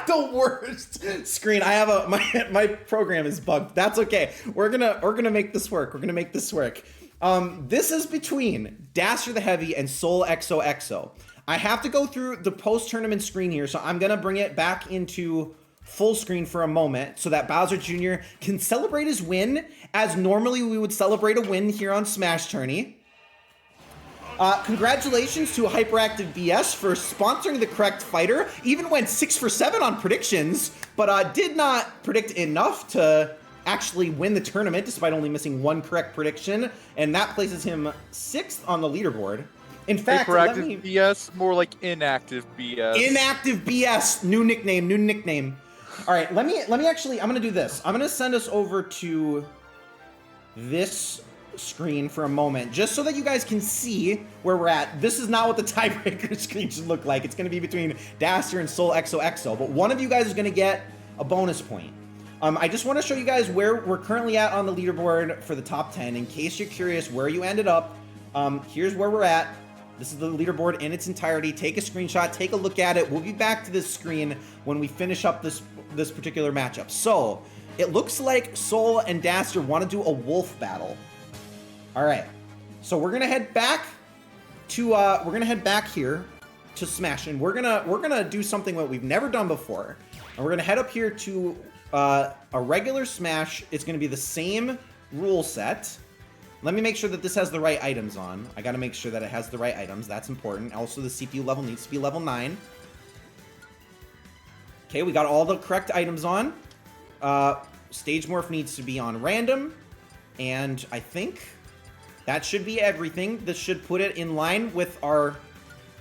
A: the worst screen. I have my program is bugged. That's okay. We're gonna make this work. We're gonna make this work. This is between Daster the Heavy and Soul XOXO. I have to go through the post-tournament screen here, so I'm gonna bring it back into full screen for a moment so that Bowser Jr. can celebrate his win as normally we would celebrate a win here on SmashTourney. Congratulations to Hyperactive BS for sponsoring the correct fighter. Even went 6 for 7 on predictions, but did not predict enough to actually win the tournament despite only missing one correct prediction, and that places him 6th on the leaderboard. In fact,
B: Hyperactive BS, more like inactive BS.
A: Inactive BS, new nickname. All right, let me actually, I'm gonna do this. I'm gonna send us over to this screen for a moment, just so that you guys can see where we're at. This is not what the tiebreaker screen should look like. It's gonna be between Daster and Soul XOXO, but one of you guys is gonna get a bonus point. I just want to show you guys where we're currently at on the leaderboard for the top 10, in case you're curious where you ended up. Here's where we're at. This is the leaderboard in its entirety. Take a screenshot, take a look at it. We'll be back to this screen when we finish up this particular matchup. So, it looks like Soul and Daster want to do a wolf battle. All right. So we're gonna head back to here to Smash, and we're gonna do something that we've never done before. And we're gonna head up here to a regular Smash. It's gonna be the same rule set. Let me make sure that this has the right items on. I gotta make sure that it has the right items. That's important. Also, the CPU level needs to be level 9. Okay, we got all the correct items on. Stage morph needs to be on random. And I think that should be everything. This should put it in line with our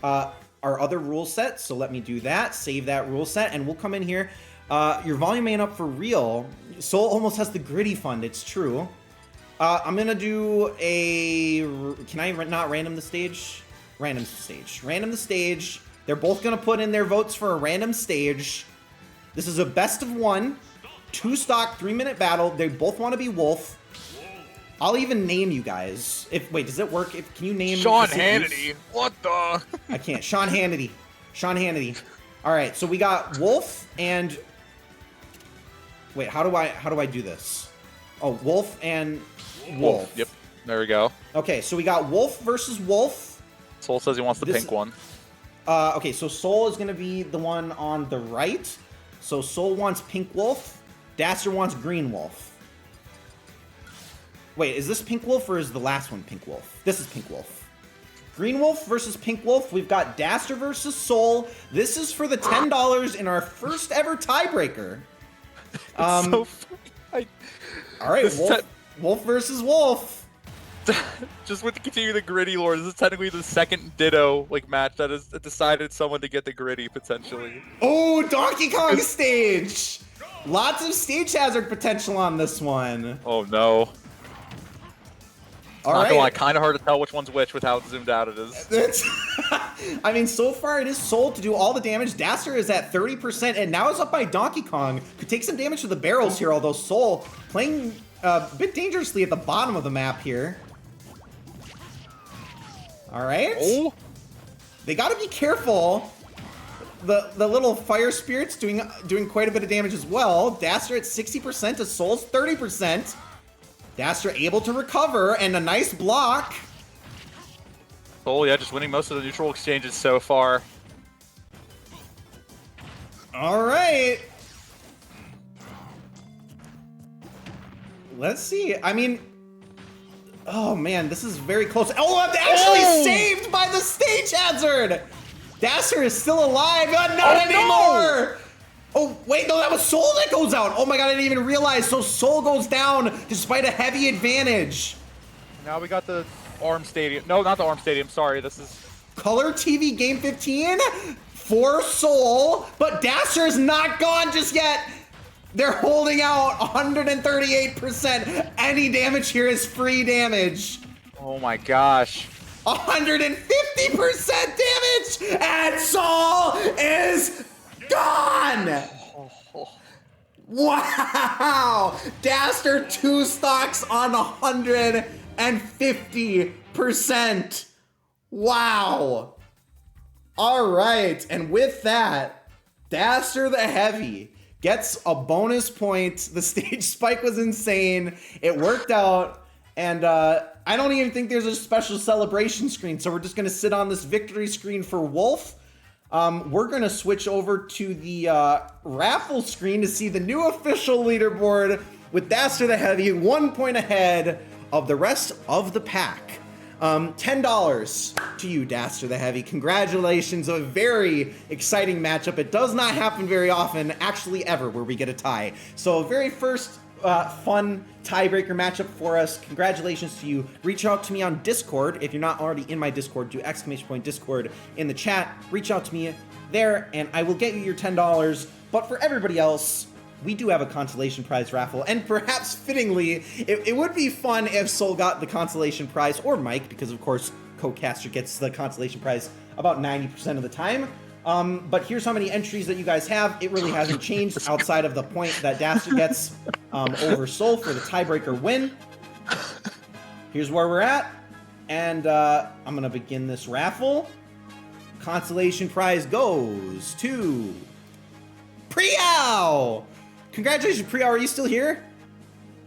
A: other rule set. So let me do that. Save that rule set, and we'll come in here. Your volume ain't up for real. Soul almost has the gritty fund. It's true. I'm gonna do a. Can I not random the stage? Random stage. Random the stage. They're both gonna put in their votes for a random stage. This is a best of 1. 2-stock, 3-minute battle. They both want to be Wolf. I'll even name you guys. Wait, does it work? Can you name
B: Sean
A: the CPUs?
B: Hannity? What the?
A: I can't. Sean Hannity. Sean Hannity. All right, so we got Wolf and... Wait, how do I do this? Oh, Wolf and Wolf.
B: Yep. There we go.
A: Okay, so we got Wolf versus Wolf.
B: Soul says he wants the pink one.
A: Okay, so Soul is going to be the one on the right. So Soul wants Pink Wolf. Daster wants Green Wolf. Wait, is this Pink Wolf or is the last one Pink Wolf? This is Pink Wolf. Green Wolf versus Pink Wolf. We've got Daster versus Soul. This is for the $10 in our first ever tiebreaker.
B: So funny.
A: All right, Wolf versus Wolf.
B: Just with to continue the gritty lore, this is technically the second Ditto match that has decided someone to get the gritty potentially.
A: Oh, Donkey Kong stage! Lots of stage hazard potential on this one.
B: Oh no.
A: All
B: Not
A: right.
B: gonna lie, kind of hard to tell which one's which with how zoomed out it is.
A: I mean, so far it is Soul to do all the damage. Daster is at 30%, and now is up by Donkey Kong. Could take some damage to the barrels here, although Soul playing a bit dangerously at the bottom of the map here. All right.
B: Oh.
A: They got to be careful. The little fire spirits doing quite a bit of damage as well. Daster at 60% to Soul's 30%. Daster able to recover and a nice block.
B: Oh yeah, just winning most of the neutral exchanges so far.
A: All right. Let's see. I mean, oh man, this is very close. Oh, I'm actually saved by the stage hazard. Daster is still alive, but not anymore. Oh, wait, no, that was Soul that goes out. Oh my god, I didn't even realize. So Soul goes down despite a heavy advantage.
B: Now we got the Arm Stadium. No, not the Arm Stadium. Sorry, this is...
A: Color TV Game 15 for Soul, but Daster is not gone just yet. They're holding out 138%. Any damage here is free damage.
B: Oh my gosh.
A: 150% damage, and Soul is gone! Wow! Daster 2 stocks on 150%. Wow! Alright, and with that, Daster the Heavy gets a bonus point. The stage spike was insane. It worked out, and I don't even think there's a special celebration screen, so we're just going to sit on this victory screen for Wolf. We're going to switch over to the raffle screen to see the new official leaderboard with Daster the Heavy 1 point ahead of the rest of the pack. $10 to you, Daster the Heavy. Congratulations, a very exciting matchup. It does not happen very often, actually ever, where we get a tie. So very first fun tiebreaker matchup for us. Congratulations to you. Reach out to me on Discord. If you're not already in my Discord, do ! Discord in the chat. Reach out to me there, and I will get you your $10. But for everybody else, we do have a consolation prize raffle, and perhaps fittingly, it would be fun if Soul got the consolation prize, or Mike, because of course, co-caster gets the consolation prize about 90% of the time. But here's how many entries that you guys have. It really hasn't changed outside of the point that Daster gets over Soul for the tiebreaker win. Here's where we're at, and I'm gonna begin this raffle. Consolation prize goes to Priyao! Congratulations, Priyao. Are you still here?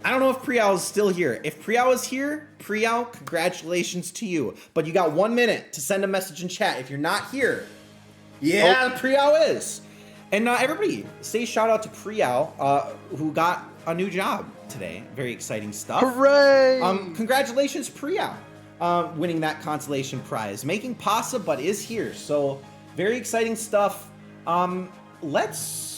A: I don't know if Priyao is still here. If Priyao is here, Priyao, congratulations to you. But you got 1 minute to send a message in chat. If you're not here, yeah, Priyao is. And everybody, say shout out to Priyao, who got a new job today. Very exciting stuff.
B: Hooray!
A: Congratulations, Priyao, winning that consolation prize. Making pasta, but is here. So very exciting stuff. Let's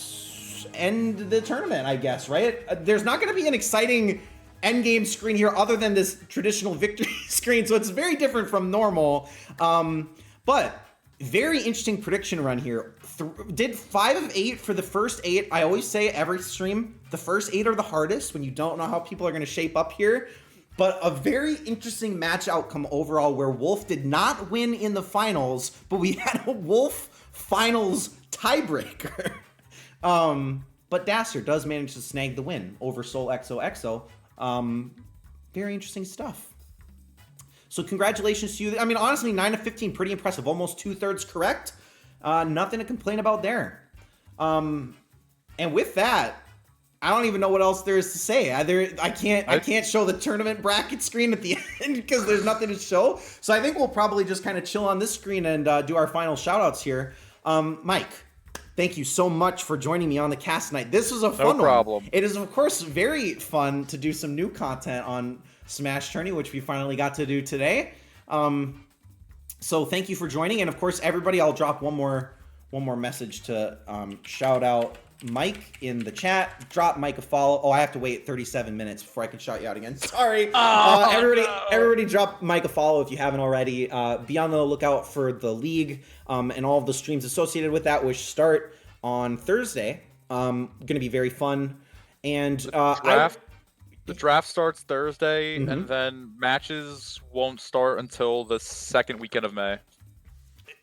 A: end the tournament, I guess, right? There's not going to be an exciting endgame screen here other than this traditional victory screen, so it's very different from normal. But very interesting prediction run here. Did 5 of 8 for the first 8. I always say every stream, the first 8 are the hardest when you don't know how people are going to shape up here. But a very interesting match outcome overall where Wolf did not win in the finals, but we had a Wolf finals tiebreaker. but Daster does manage to snag the win over Soul XOXO. Very interesting stuff. So congratulations to you. I mean, honestly, 9 of 15, pretty impressive. Almost 2/3 correct. Nothing to complain about there. And with that, I don't even know what else there is to say. I can't show the tournament bracket screen at the end because there's nothing to show. So I think we'll probably just kind of chill on this screen and do our final shout outs here. Mike, thank you so much for joining me on the cast tonight. This was a fun one.
B: No problem.
A: It is, of course, very fun to do some new content on SmashTourney, which we finally got to do today. So thank you for joining. And of course, everybody, I'll drop one more message to shout out Mike in the chat. Drop Mike a follow. Oh, I have to wait 37 minutes before I can shout you out again. Sorry. Everybody drop Mike a follow if you haven't already. Be on the lookout for the league and all of the streams associated with that, which start on Thursday. Going to be very fun. And
B: the draft starts Thursday, and then matches won't start until the second weekend of May.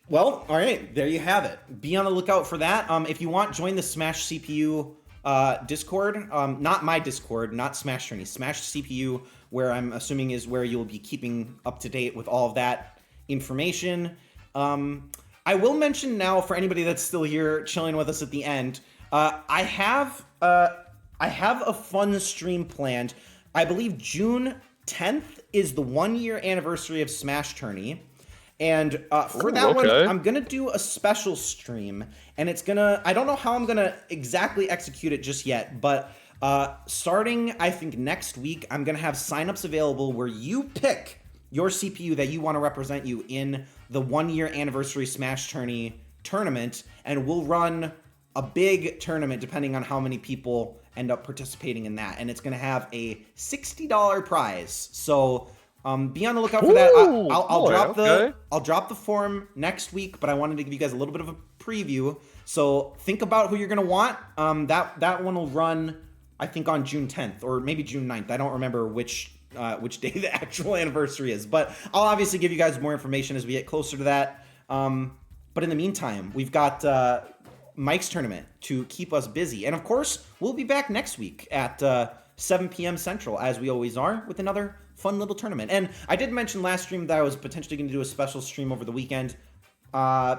A: Well, all right, there you have it. Be on the lookout for that. If you want, join the Smash CPU Discord. Not my Discord, not SmashTourney. Smash CPU, where I'm assuming is where you'll be keeping up to date with all of that information. I will mention now, for anybody that's still here chilling with us at the end, I have a fun stream planned. I believe June 10th is the 1-year anniversary of SmashTourney. And for that one, I'm going to do a special stream. And it's going to... I don't know how I'm going to exactly execute it just yet. But starting, I think, next week, I'm going to have signups available where you pick your CPU that you want to represent you in the 1-year anniversary SmashTourney tournament. And we'll run a big tournament depending on how many people end up participating in that. And it's going to have a $60 prize. So... be on the lookout for that. I'll drop the form next week, but I wanted to give you guys a little bit of a preview. So think about who you're gonna want. That one will run, I think, on June 10th or maybe June 9th. I don't remember which day the actual anniversary is, but I'll obviously give you guys more information as we get closer to that. But in the meantime, we've got Mike's tournament to keep us busy, and of course, we'll be back next week at 7 p.m. Central, as we always are, with another fun little tournament. And I did mention last stream that I was potentially going to do a special stream over the weekend. I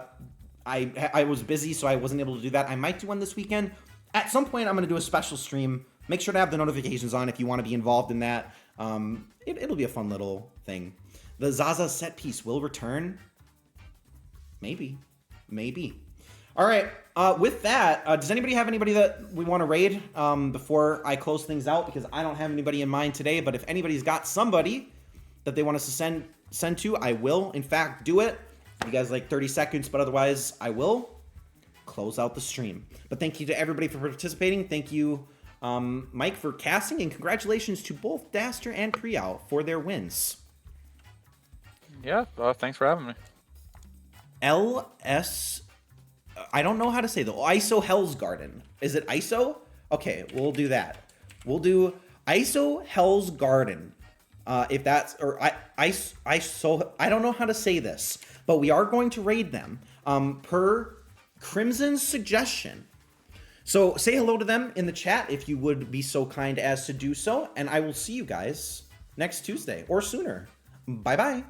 A: was busy, so I wasn't able to do that. I might do one this weekend. At some point, I'm going to do a special stream. Make sure to have the notifications on if you want to be involved in that. It'll be a fun little thing. The Zaza set piece will return. Maybe. All right. With that, does anybody have anybody that we want to raid before I close things out? Because I don't have anybody in mind today, but if anybody's got somebody that they want us to send to, I will, in fact, do it. You guys like 30 seconds, but otherwise, I will close out the stream. But thank you to everybody for participating. Thank you, Mike, for casting, and congratulations to both Daster and Priyal for their wins.
B: Yeah, thanks for having me.
A: LS... I don't know how to say the ISO Hell's Garden. Is it ISO? Okay, we'll do that. We'll do ISO Hell's Garden. If that's, or ISO, I don't know how to say this, but we are going to raid them per Crimson's suggestion. So say hello to them in the chat if you would be so kind as to do so, and I will see you guys next Tuesday or sooner. Bye-bye.